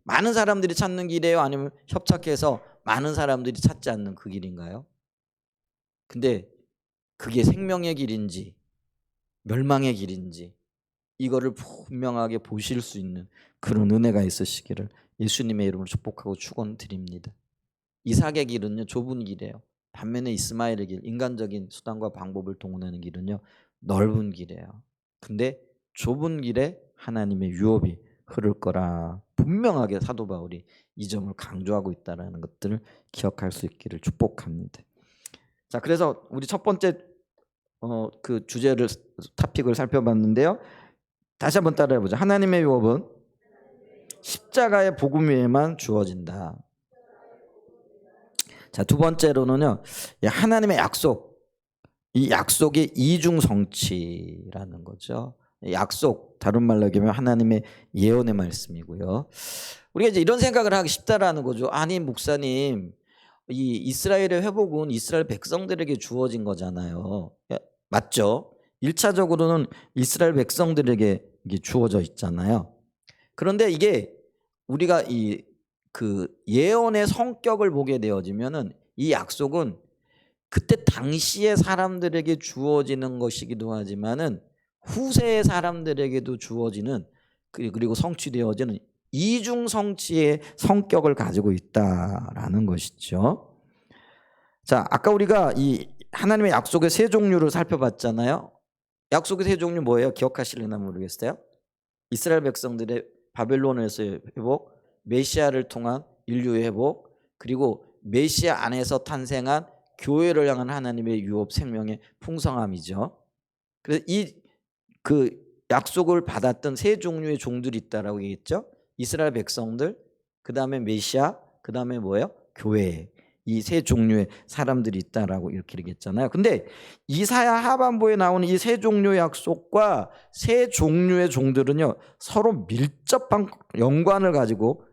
많은 사람들이 찾는 길이에요, 아니면 협착해서 많은 사람들이 찾지 않는 그 길인가요? 근데 그게 생명의 길인지 멸망의 길인지 이거를 분명하게 보실 수 있는 그런 은혜가 있으시기를 예수님의 이름으로 축복하고 축원드립니다. 이삭의 길은요 좁은 길이에요. 반면에 이스마엘의 길, 인간적인 수단과 방법을 동원하는 길은요 넓은 길이에요. 근데 좁은 길에 하나님의 유업이 흐를 거라 분명하게 사도 바울이 이 점을 강조하고 있다는 것들을 기억할 수 있기를 축복합니다. 자, 그래서 우리 첫 번째 그 주제를 토픽을 살펴봤는데요. 다시 한번 따라해보자. 하나님의 유업은 십자가의 복음 위에만 주어진다. 자, 두 번째로는요. 하나님의 약속. 이 약속의 이중성취라는 거죠. 약속, 다른 말로 얘기하면 하나님의 예언의 말씀이고요. 우리가 이제 이런 생각을 하기 쉽다라는 거죠. 아니 목사님, 이 이스라엘의 회복은 이스라엘 백성들에게 주어진 거잖아요. 맞죠? 1차적으로는 이스라엘 백성들에게 이게 주어져 있잖아요. 그런데 이게 우리가 그 예언의 성격을 보게 되어지면은 이 약속은 그때 당시의 사람들에게 주어지는 것이기도 하지만은 후세의 사람들에게도 주어지는 그리고 성취되어지는 이중 성취의 성격을 가지고 있다라는 것이죠. 자, 아까 우리가 이 하나님의 약속의 세 종류를 살펴봤잖아요. 약속의 세 종류 뭐예요? 기억하실려나 모르겠어요. 이스라엘 백성들의 바벨론에서의 회복, 메시아를 통한 인류의 회복, 그리고 메시아 안에서 탄생한 교회를 향한 하나님의 유업 생명의 풍성함이죠. 그래서 그 약속을 받았던 세 종류의 종들이 있다라고 얘기했죠. 이스라엘 백성들, 그 다음에 메시아, 그 다음에 뭐예요? 교회. 이 세 종류의 사람들이 있다라고 이렇게 얘기했잖아요. 근데 이사야 하반부에 나오는 이 세 종류의 약속과 세 종류의 종들은요 서로 밀접한 연관을 가지고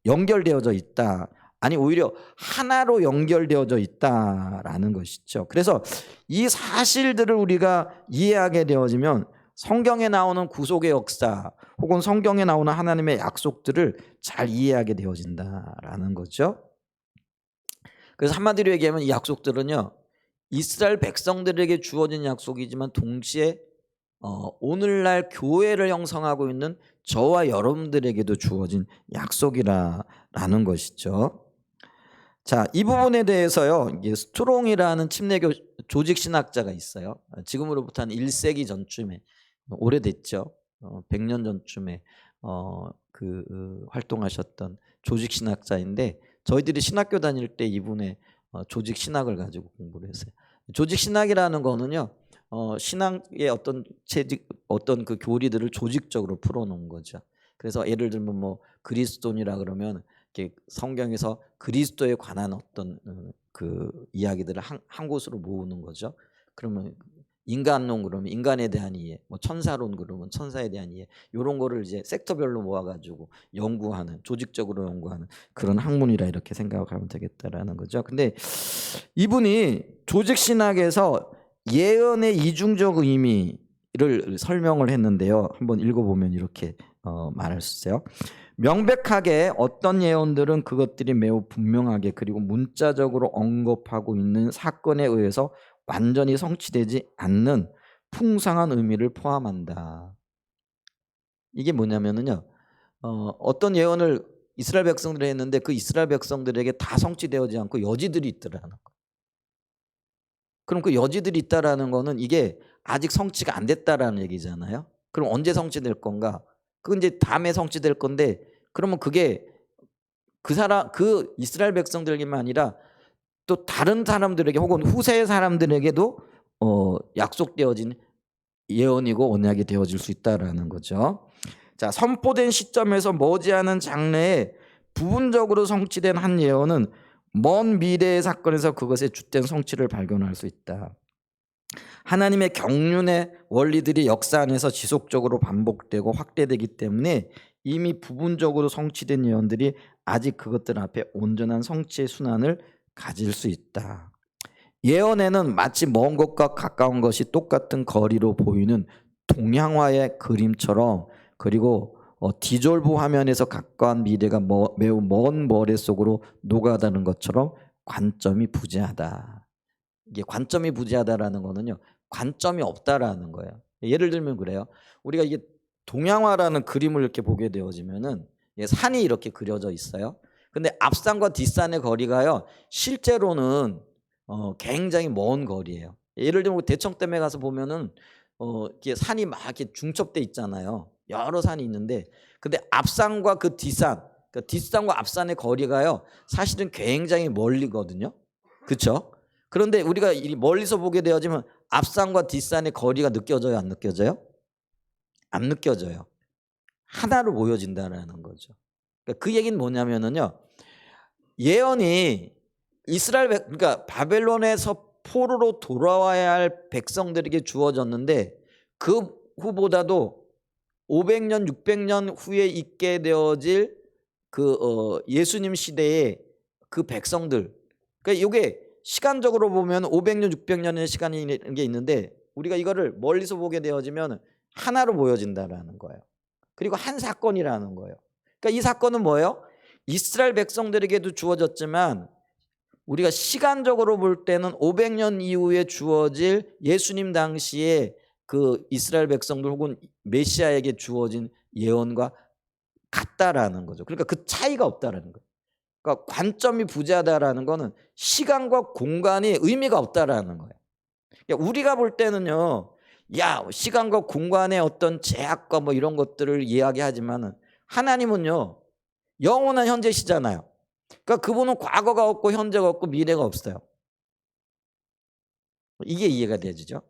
연결되어져 있다. 아니 오히려 하나로 연결되어져 있다라는 것이죠. 그래서 이 사실들을 우리가 이해하게 되어지면 성경에 나오는 구속의 역사 혹은 성경에 나오는 하나님의 약속들을 잘 이해하게 되어진다라는 거죠. 그래서 한마디로 얘기하면 이 약속들은요 이스라엘 백성들에게 주어진 약속이지만 동시에 오늘날 교회를 형성하고 있는 저와 여러분들에게도 주어진 약속이라는 것이죠. 자, 이 부분에 대해서요. 이게 스트롱이라는 침례교 조직 신학자가 있어요. 지금으로부터 한 1세기 전쯤에 오래됐죠. 100년 전쯤에 활동하셨던 조직 신학자인데 저희들이 신학교 다닐 때 이분의 조직 신학을 가지고 공부를 했어요. 조직 신학이라는 거는요. 신앙의 어떤 그 교리들을 조직적으로 풀어놓은 거죠. 그래서 예를 들면 뭐 그리스도인이라 그러면 이렇게 성경에서 그리스도에 관한 어떤 그 이야기들을 한 곳으로 모으는 거죠. 그러면 인간론 그러면 인간에 대한 이해, 뭐 천사론 그러면 천사에 대한 이해, 이런 거를 이제 섹터별로 모아가지고 연구하는, 조직적으로 연구하는 그런 학문이라 이렇게 생각하면 되겠다라는 거죠. 근데 이분이 조직 신학에서 예언의 이중적 의미를 설명을 했는데요. 한번 읽어보면 이렇게 말할 수 있어요. 명백하게 어떤 예언들은 그것들이 매우 분명하게 그리고 문자적으로 언급하고 있는 사건에 의해서 완전히 성취되지 않는 풍성한 의미를 포함한다. 이게 뭐냐면요. 어떤 예언을 이스라엘 백성들이 했는데 그 이스라엘 백성들에게 다 성취되지 않고 여지들이 있더라는 거예요. 그럼 그 여지들이 있다라는 거는 이게 아직 성취가 안 됐다라는 얘기잖아요. 그럼 언제 성취될 건가? 그건 이제 다음에 성취될 건데 그러면 그게 그 이스라엘 백성들에게만 아니라 또 다른 사람들에게 혹은 후세의 사람들에게도 약속되어진 예언이고 언약이 되어질 수 있다라는 거죠. 자, 선포된 시점에서 머지않은 장래에 부분적으로 성취된 한 예언은 먼 미래의 사건에서 그것의 주된 성취를 발견할 수 있다. 하나님의 경륜의 원리들이 역사 안에서 지속적으로 반복되고 확대되기 때문에 이미 부분적으로 성취된 예언들이 아직 그것들 앞에 온전한 성취의 순환을 가질 수 있다. 예언에는 마치 먼 것과 가까운 것이 똑같은 거리로 보이는 동양화의 그림처럼 그리고 디졸브 화면에서 가까운 미래가 매우 먼 머릿속으로 녹아드는 것처럼 관점이 부재하다. 이게 관점이 부재하다라는 거는요. 관점이 없다라는 거예요. 예를 들면 그래요. 우리가 이게 동양화라는 그림을 이렇게 보게 되어지면은 산이 이렇게 그려져 있어요. 근데 앞산과 뒷산의 거리가요. 실제로는 굉장히 먼 거리예요. 예를 들면 대청댐에 가서 보면은 이렇게 산이 막 이렇게 중첩돼 있잖아요. 여러 산이 있는데 근데 앞산과 그 뒷산, 그 뒷산과 앞산의 거리가요. 사실은 굉장히 멀리거든요. 그렇죠? 그런데 우리가 멀리서 보게 되어지면 앞산과 뒷산의 거리가 느껴져요, 안 느껴져요? 안 느껴져요. 하나로 모여진다라는 거죠. 그러니까 그 얘기는 뭐냐면은요. 예언이 그러니까 바벨론에서 포로로 돌아와야 할 백성들에게 주어졌는데 그 후보다도 500년, 600년 후에 있게 되어질 그 예수님 시대의 그 백성들. 그러니까 이게 시간적으로 보면 500년, 600년의 시간이 게 있는데 우리가 이거를 멀리서 보게 되어지면 하나로 모여진다라는 거예요. 그리고 한 사건이라는 거예요. 그러니까 이 사건은 뭐예요? 이스라엘 백성들에게도 주어졌지만 우리가 시간적으로 볼 때는 500년 이후에 주어질 예수님 당시에 그 이스라엘 백성들 혹은 메시아에게 주어진 예언과 같다라는 거죠. 그러니까 그 차이가 없다라는 거예요. 그러니까 관점이 부재하다라는 거는 시간과 공간이 의미가 없다라는 거예요. 그러니까 우리가 볼 때는요, 야 시간과 공간의 어떤 제약과 뭐 이런 것들을 이야기하지만은 하나님은요 영원한 현재시잖아요. 그러니까 그분은 과거가 없고 현재가 없고 미래가 없어요. 이게 이해가 되죠.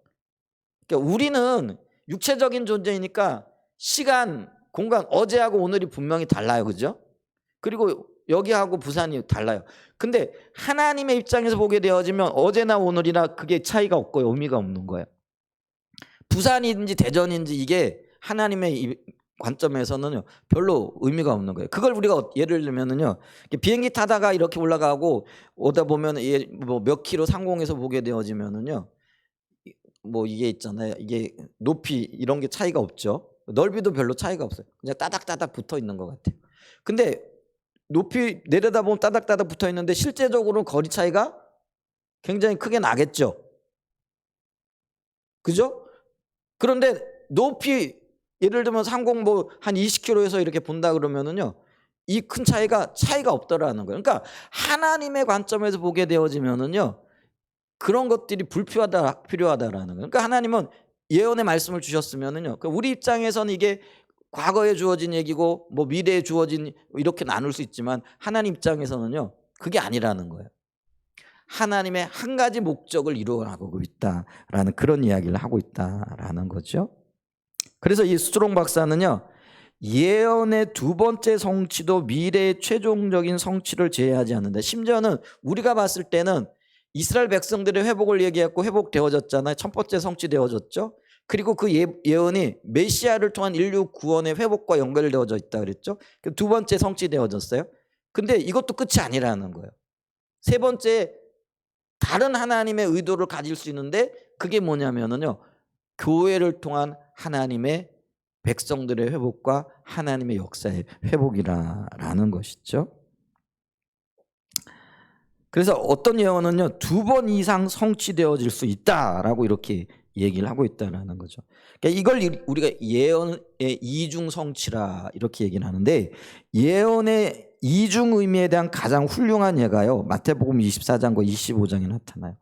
그러니까 우리는 육체적인 존재이니까 시간, 공간, 어제하고 오늘이 분명히 달라요, 그죠? 그리고 여기하고 부산이 달라요. 근데 하나님의 입장에서 보게 되어지면 어제나 오늘이나 그게 차이가 없고요. 의미가 없는 거예요. 부산인지 대전인지 이게 하나님의 관점에서는요 별로 의미가 없는 거예요. 그걸 우리가 예를 들면은요 비행기 타다가 이렇게 올라가고 오다 보면 뭐 몇 킬로 상공에서 보게 되어지면은요 뭐 이게 있잖아요. 이게 높이 이런 게 차이가 없죠. 넓이도 별로 차이가 없어요. 그냥 따닥따닥 붙어 있는 것 같아요. 근데 높이 내려다보면 따닥따닥 붙어 있는데 실제적으로 거리 차이가 굉장히 크게 나겠죠. 그죠? 그런데 높이 예를 들면 상공 뭐 한 20km에서 이렇게 본다 그러면은요 이 큰 차이가 없더라는 거예요. 그러니까 하나님의 관점에서 보게 되어지면은요 그런 것들이 필요하다라는 거예요. 그러니까 하나님은 예언의 말씀을 주셨으면은요 우리 입장에서는 이게 과거에 주어진 얘기고 뭐 미래에 주어진 이렇게 나눌 수 있지만 하나님 입장에서는요 그게 아니라는 거예요. 하나님의 한 가지 목적을 이루어가고 있다라는 그런 이야기를 하고 있다라는 거죠. 그래서 이 스트롱 박사는요 예언의 두 번째 성취도 미래의 최종적인 성취를 제외하지 않는다. 심지어는 우리가 봤을 때는 이스라엘 백성들의 회복을 얘기했고 회복되어졌잖아요. 첫 번째 성취되어졌죠. 그리고 그 예언이 메시아를 통한 인류 구원의 회복과 연결되어져 있다 그랬죠. 두 번째 성취되어졌어요. 근데 이것도 끝이 아니라는 거예요. 세 번째 다른 하나님의 의도를 가질 수 있는데 그게 뭐냐면은요 교회를 통한 하나님의 백성들의 회복과 하나님의 역사의 회복이라는 것이죠. 그래서 어떤 예언은요 2번 이상 성취되어질 수 있다라고 이렇게 얘기를 하고 있다는 거죠. 그러니까 이걸 우리가 예언의 이중 성취라 이렇게 얘기를 하는데 예언의 이중 의미에 대한 가장 훌륭한 예가요 마태복음 24장과 25장에 나타나요.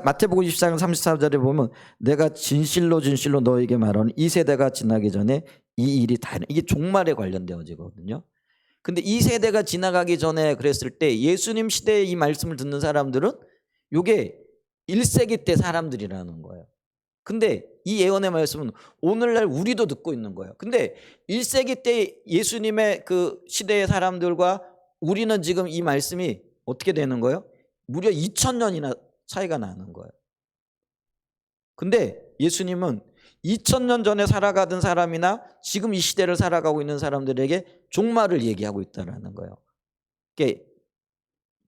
마태복음 24장 34절에 보면 내가 진실로 너에게 말하는 이 세대가 지나기 전에 이 일이 다 이게 종말에 관련되어지거든요. 근데 이 세대가 지나가기 전에 그랬을 때 예수님 시대에 이 말씀을 듣는 사람들은 이게 1세기 때 사람들이라는 거예요. 근데 이 예언의 말씀은 오늘날 우리도 듣고 있는 거예요. 근데 1세기 때 예수님의 그 시대의 사람들과 우리는 지금 이 말씀이 어떻게 되는 거예요? 무려 2000년이나 차이가 나는 거예요. 근데 예수님은 2000년 전에 살아가던 사람이나 지금 이 시대를 살아가고 있는 사람들에게 종말을 얘기하고 있다는 거예요. 그러니까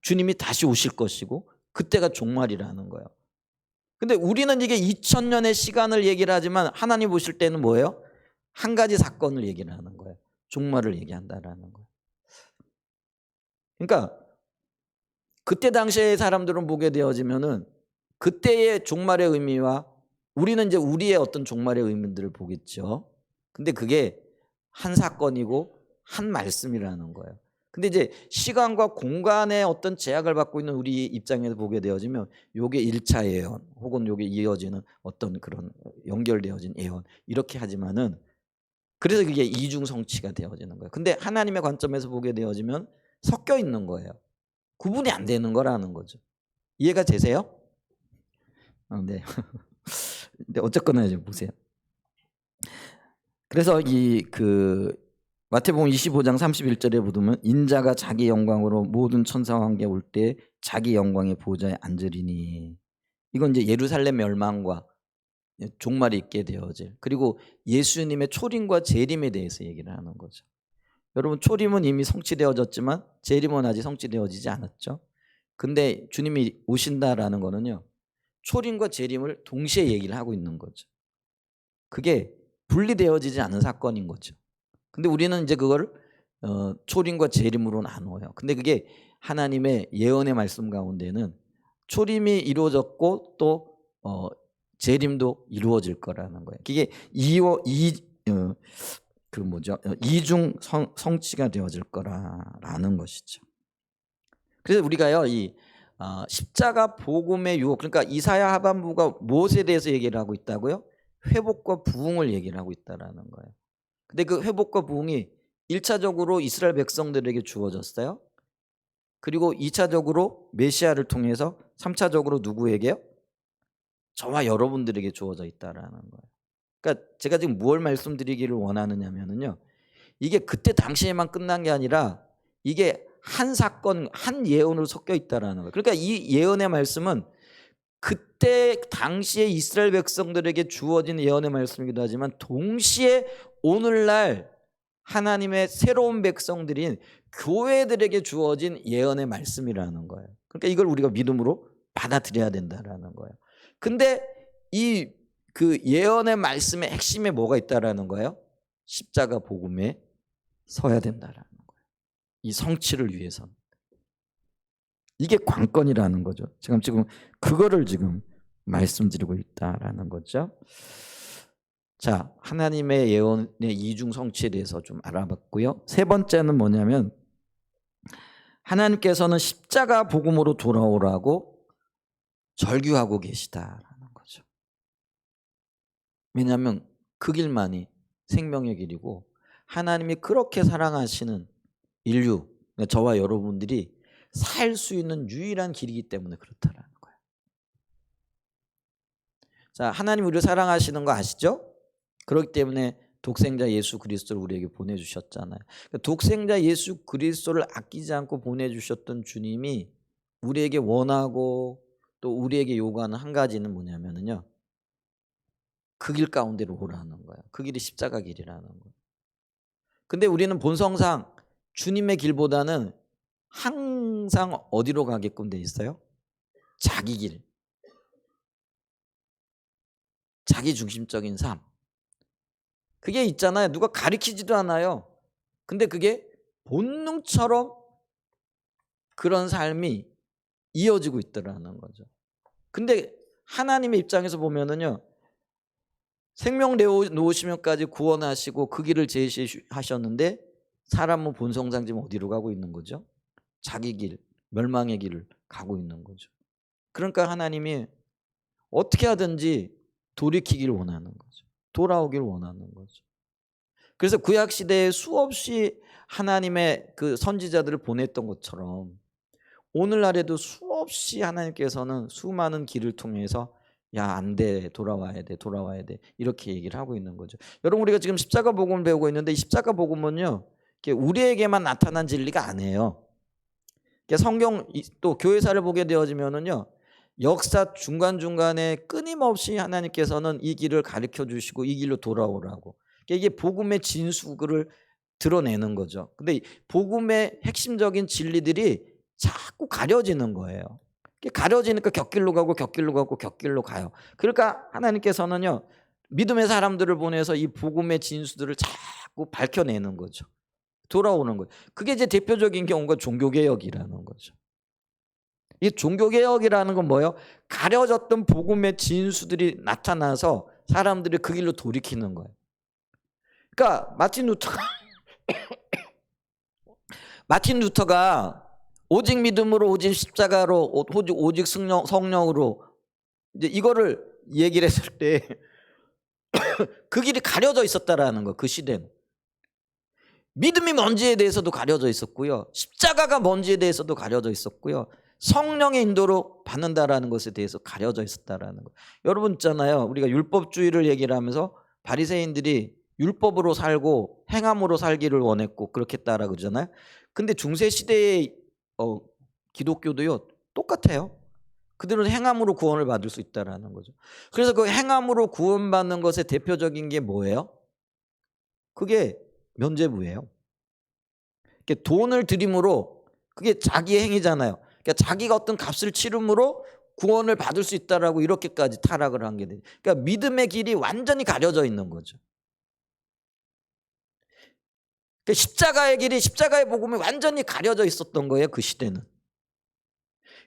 주님이 다시 오실 것이고 그때가 종말이라는 거예요. 근데 우리는 이게 2000년의 시간을 얘기를 하지만 하나님 보실 때는 뭐예요? 한 가지 사건을 얘기를 하는 거예요. 종말을 얘기한다라는 거예요. 그러니까 그때 당시의 사람들은 보게 되어지면은 그때의 종말의 의미와 우리는 이제 우리의 어떤 종말의 의미들을 보겠죠. 근데 그게 한 사건이고 한 말씀이라는 거예요. 근데 이제 시간과 공간의 어떤 제약을 받고 있는 우리 입장에서 보게 되어지면 요게 1차 예언 혹은 요게 이어지는 어떤 그런 연결되어진 예언 이렇게 하지만은 그래서 그게 이중 성취가 되어지는 거예요. 근데 하나님의 관점에서 보게 되어지면 섞여 있는 거예요. 구분이 안 되는 거라는 거죠. 이해가 되세요? 네. 근데 어쨌거나 이제 보세요. 그래서 마태복음 25장 31절에 보면 인자가 자기 영광으로 모든 천사와 함께 올 때 자기 영광의 보좌에 앉으리니 이건 이제 예루살렘 멸망과 종말이 있게 되어질 그리고 예수님의 초림과 재림에 대해서 얘기를 하는 거죠. 여러분 초림은 이미 성취되어졌지만 재림은 아직 성취되어지지 않았죠. 근데 주님이 오신다라는 거는요. 초림과 재림을 동시에 얘기를 하고 있는 거죠. 그게 분리되어지지 않은 사건인 거죠. 근데 우리는 이제 그걸 초림과 재림으로 나눠요. 근데 그게 하나님의 예언의 말씀 가운데는 초림이 이루어졌고 또 재림도 이루어질 거라는 거예요. 그게 이중 성취가 되어질 거라는 것이죠. 그래서 우리가요 이 십자가 복음의 유혹 그러니까 이사야 하반부가 무엇에 대해서 얘기를 하고 있다고요? 회복과 부흥을 얘기를 하고 있다라는 거예요. 근데 그 회복과 부흥이 1차적으로 이스라엘 백성들에게 주어졌어요. 그리고 2차적으로 메시아를 통해서 3차적으로 누구에게요? 저와 여러분들에게 주어져 있다라는 거예요. 그러니까 제가 지금 무엇을 말씀드리기를 원하느냐면요. 이게 그때 당시에만 끝난 게 아니라 이게 한 사건, 한 예언으로 섞여 있다라는 거예요. 그러니까 이 예언의 말씀은 그때 당시에 이스라엘 백성들에게 주어진 예언의 말씀이기도 하지만 동시에 오늘날 하나님의 새로운 백성들인 교회들에게 주어진 예언의 말씀이라는 거예요. 그러니까 이걸 우리가 믿음으로 받아들여야 된다라는 거예요. 근데 이 그 예언의 말씀의 핵심에 뭐가 있다라는 거예요? 십자가 복음에 서야 된다라는 거예요. 이 성취를 위해서는. 이게 관건이라는 거죠. 지금 그거를 지금 말씀드리고 있다라는 거죠. 자, 하나님의 예언의 이중 성취에 대해서 좀 알아봤고요. 세 번째는 뭐냐면 하나님께서는 십자가 복음으로 돌아오라고 절규하고 계시다라는 거죠. 왜냐하면 그 길만이 생명의 길이고 하나님이 그렇게 사랑하시는 인류, 그러니까 저와 여러분들이 살 수 있는 유일한 길이기 때문에 그렇다라는 거예요. 자, 하나님 우리를 사랑하시는 거 아시죠? 그렇기 때문에 독생자 예수 그리스도를 우리에게 보내주셨잖아요. 그러니까 독생자 예수 그리스도를 아끼지 않고 보내주셨던 주님이 우리에게 원하고 또 우리에게 요구하는 한 가지는 뭐냐면요, 그 길 가운데로 오라는 거예요. 그 길이 십자가 길이라는 거예요. 근데 우리는 본성상 주님의 길보다는 항상 어디로 가게끔 돼 있어요? 자기 길, 자기 중심적인 삶. 그게 있잖아요. 누가 가르치지도 않아요. 근데 그게 본능처럼 그런 삶이 이어지고 있더라는 거죠. 근데 하나님의 입장에서 보면은요, 생명 내어놓으시면까지 구원하시고 그 길을 제시하셨는데 사람은 본성상 지금 어디로 가고 있는 거죠? 자기 길, 멸망의 길을 가고 있는 거죠. 그러니까 하나님이 어떻게 하든지 돌이키길 원하는 거죠. 돌아오길 원하는 거죠. 그래서 구약 시대에 수없이 하나님의 그 선지자들을 보냈던 것처럼 오늘날에도 수없이 하나님께서는 수많은 길을 통해서 야, 안 돼, 돌아와야 돼, 돌아와야 돼, 이렇게 얘기를 하고 있는 거죠. 여러분, 우리가 지금 십자가 복음을 배우고 있는데 이 십자가 복음은요, 우리에게만 나타난 진리가 아니에요. 성경 또 교회사를 보게 되어지면은요, 역사 중간중간에 끊임없이 하나님께서는 이 길을 가르쳐 주시고 이 길로 돌아오라고. 이게 복음의 진수를 드러내는 거죠. 근데 복음의 핵심적인 진리들이 자꾸 가려지는 거예요. 가려지니까 곁길로 가고 곁길로 가고 곁길로 가요. 그러니까 하나님께서는요, 믿음의 사람들을 보내서 이 복음의 진수들을 자꾸 밝혀내는 거죠. 돌아오는 거죠. 그게 이제 대표적인 경우가 종교개혁이라는 거죠. 이 종교개혁이라는 건 뭐예요? 가려졌던 복음의 진수들이 나타나서 사람들이 그 길로 돌이키는 거예요. 그러니까 마틴 루터가 오직 믿음으로, 오직 십자가로, 오직 성령으로 이제 이거를 얘기를 했을 때 그 길이 가려져 있었다라는 거. 그 시대는 믿음이 뭔지에 대해서도 가려져 있었고요, 십자가가 뭔지에 대해서도 가려져 있었고요, 성령의 인도로 받는다라는 것에 대해서 가려져 있었다라는 거. 여러분 있잖아요, 우리가 율법주의를 얘기를 하면서 바리새인들이 율법으로 살고 행함으로 살기를 원했고 그렇게 했다라고 그러잖아요. 근데 중세 시대의 기독교도요 똑같아요. 그들은 행함으로 구원을 받을 수 있다라는 거죠. 그래서 그 행함으로 구원받는 것의 대표적인 게 뭐예요? 그게 면죄부예요. 돈을 들임으로, 그게 자기의 행위잖아요. 그러니까 자기가 어떤 값을 치름으로 구원을 받을 수 있다라고 이렇게까지 타락을 한 게 돼요. 그러니까 믿음의 길이 완전히 가려져 있는 거죠. 그러니까 십자가의 길이, 십자가의 복음이 완전히 가려져 있었던 거예요, 그 시대는.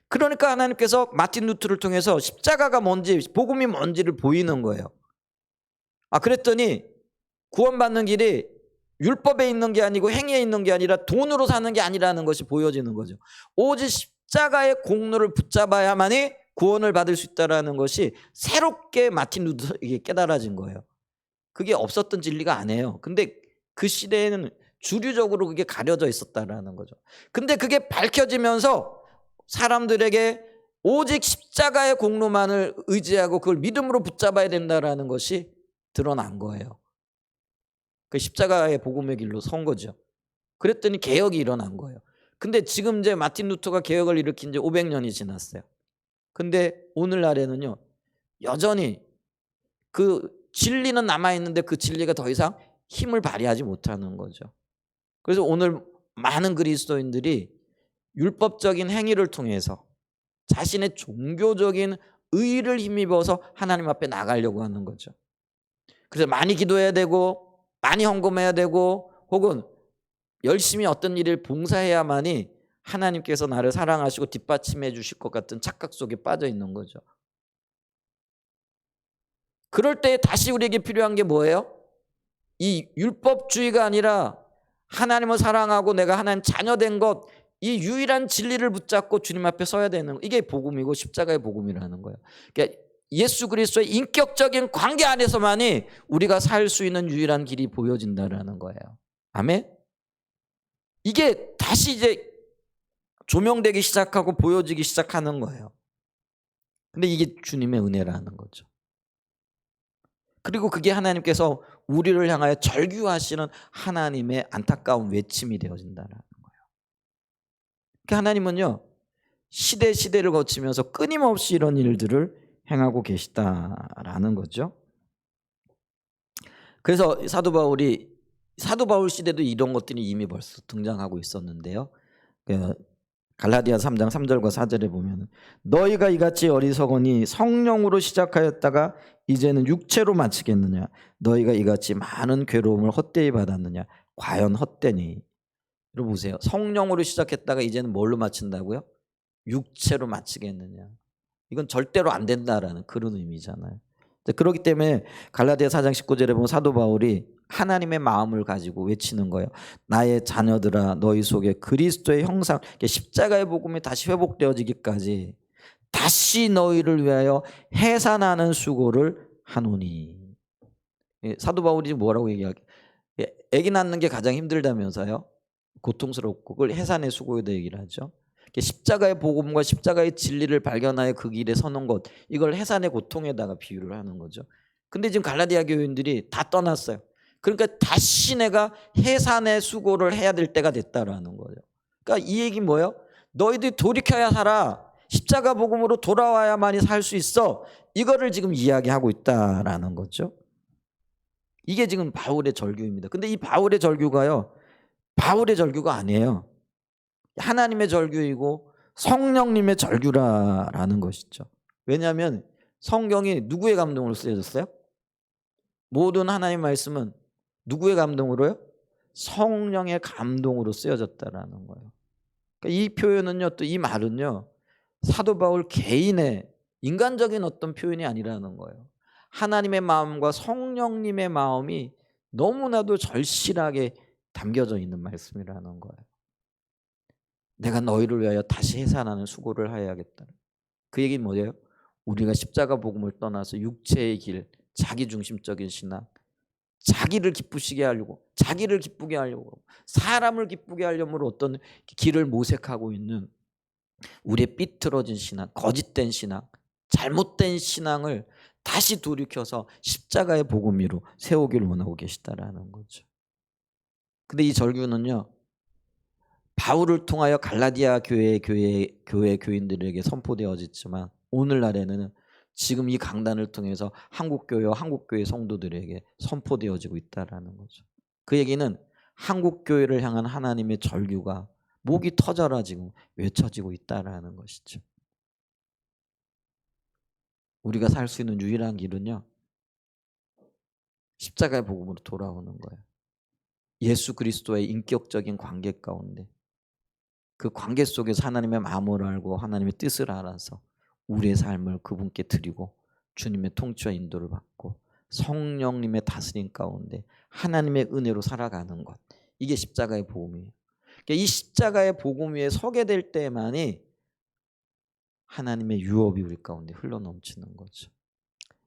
그러니까 하나님께서 마틴 루터를 통해서 십자가가 뭔지, 복음이 뭔지를 보이는 거예요. 그랬더니 구원받는 길이 율법에 있는 게 아니고 행위에 있는 게 아니라 돈으로 사는 게 아니라는 것이 보여지는 거죠. 오직 십자가의 공로를 붙잡아야만이 구원을 받을 수 있다는 것이 새롭게 마틴 루터에게 깨달아진 거예요. 그게 없었던 진리가 아니에요. 근데 그 시대에는 주류적으로 그게 가려져 있었다는 거죠. 근데 그게 밝혀지면서 사람들에게 오직 십자가의 공로만을 의지하고 그걸 믿음으로 붙잡아야 된다는 것이 드러난 거예요. 그 십자가의 복음의 길로 선 거죠. 그랬더니 개혁이 일어난 거예요. 근데 지금 이제 마틴 루터가 개혁을 일으킨 지 500년이 지났어요. 근데 오늘날에는요, 여전히 그 진리는 남아있는데 그 진리가 더 이상 힘을 발휘하지 못하는 거죠. 그래서 오늘 많은 그리스도인들이 율법적인 행위를 통해서 자신의 종교적인 의의를 힘입어서 하나님 앞에 나가려고 하는 거죠. 그래서 많이 기도해야 되고 많이 헌금해야 되고 혹은 열심히 어떤 일을 봉사해야만이 하나님께서 나를 사랑하시고 뒷받침해 주실 것 같은 착각 속에 빠져 있는 거죠. 그럴 때 다시 우리에게 필요한 게 뭐예요? 이 율법주의가 아니라 하나님을 사랑하고 내가 하나님 자녀된 것, 이 유일한 진리를 붙잡고 주님 앞에 서야 되는 거. 이게 복음이고 십자가의 복음이라는 거예요. 그러니까 예수 그리스도의 인격적인 관계 안에서만이 우리가 살 수 있는 유일한 길이 보여진다라는 거예요. 아멘. 이게 다시 이제 조명되기 시작하고 보여지기 시작하는 거예요. 근데 이게 주님의 은혜라는 거죠. 그리고 그게 하나님께서 우리를 향하여 절규하시는 하나님의 안타까운 외침이 되어진다는 거예요. 그러니까 하나님은요, 시대를 거치면서 끊임없이 이런 일들을 행하고 계시다라는 거죠. 그래서 사도 바울 시대도 이런 것들이 이미 벌써 등장하고 있었는데요. 갈라디아 3장 3절과 4절에 보면 너희가 이같이 어리석으니 성령으로 시작하였다가 이제는 육체로 마치겠느냐. 너희가 이같이 많은 괴로움을 헛되이 받았느냐. 과연 헛되니. 여러분 보세요. 성령으로 시작했다가 이제는 뭘로 마친다고요? 육체로 마치겠느냐. 이건 절대로 안 된다라는 그런 의미잖아요. 그렇기 때문에 갈라디아 4장 19절에 보면 사도 바울이 하나님의 마음을 가지고 외치는 거예요. 나의 자녀들아 너희 속에 그리스도의 형상, 십자가의 복음이 다시 회복되어지기까지 다시 너희를 위하여 해산하는 수고를 하노니. 사도 바울이 뭐라고 얘기할까요? 아기 낳는 게 가장 힘들다면서요. 고통스럽고 그걸 해산의 수고에다 얘기를 하죠. 십자가의 복음과 십자가의 진리를 발견하여 그 길에 서는 것, 이걸 해산의 고통에다가 비유를 하는 거죠. 근데 지금 갈라디아 교인들이 다 떠났어요. 그러니까 다시 내가 해산의 수고를 해야 될 때가 됐다라는 거예요. 그러니까 이 얘기 뭐예요? 너희들이 돌이켜야 살아. 십자가 복음으로 돌아와야만이 살 수 있어. 이거를 지금 이야기하고 있다라는 거죠. 이게 지금 바울의 절규입니다. 근데 이 바울의 절규가요, 바울의 절규가 아니에요. 하나님의 절규이고 성령님의 절규라는 것이죠. 왜냐하면 성경이 누구의 감동으로 쓰여졌어요? 모든 하나님 말씀은 누구의 감동으로요? 성령의 감동으로 쓰여졌다라는 거예요. 그러니까 이 표현은요, 또 이 말은요, 사도 바울 개인의 인간적인 어떤 표현이 아니라는 거예요. 하나님의 마음과 성령님의 마음이 너무나도 절실하게 담겨져 있는 말씀이라는 거예요. 내가 너희를 위하여 다시 해산하는 수고를 해야겠다. 그 얘기는 뭐예요? 우리가 십자가 복음을 떠나서 육체의 길, 자기중심적인 신앙, 자기를 기쁘시게 하려고, 자기를 기쁘게 하려고, 사람을 기쁘게 하려면 어떤 길을 모색하고 있는 우리의 삐뚤어진 신앙, 거짓된 신앙, 잘못된 신앙을 다시 돌이켜서 십자가의 복음 위로 세우기를 원하고 계시다라는 거죠. 근데 이 절규는요, 바울을 통하여 갈라디아 교회 교인들에게 선포되어졌지만 오늘날에는 지금 이 강단을 통해서 한국교회와 한국교회 성도들에게 선포되어지고 있다라는 거죠. 그 얘기는 한국교회를 향한 하나님의 절규가 목이 터져라 지금 외쳐지고 있다라는 것이죠. 우리가 살 수 있는 유일한 길은요, 십자가의 복음으로 돌아오는 거예요. 예수 그리스도의 인격적인 관계 가운데 그 관계 속에서 하나님의 마음을 알고 하나님의 뜻을 알아서 우리의 삶을 그분께 드리고 주님의 통치와 인도를 받고 성령님의 다스림 가운데 하나님의 은혜로 살아가는 것, 이게 십자가의 복음이에요. 그러니까 이 십자가의 복음 위에 서게 될 때만이 하나님의 유업이 우리 가운데 흘러넘치는 거죠.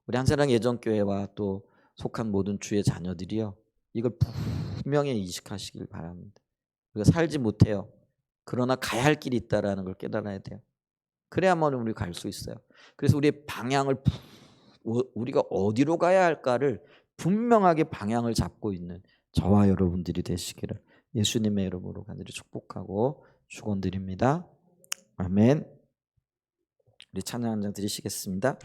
우리 한사랑 예전교회와 또 속한 모든 주의 자녀들이요, 이걸 분명히 인식하시길 바랍니다. 우리가 살지 못해요. 그러나 가야 할 길이 있다는 걸 깨달아야 돼요. 그래야만 우리 갈 수 있어요. 그래서 우리의 방향을, 우리가 어디로 가야 할까를 분명하게 방향을 잡고 있는 저와 여러분들이 되시기를 예수님의 이름으로 간절히 축복하고 축원드립니다. 아멘. 우리 찬양 한 장 드리시겠습니다.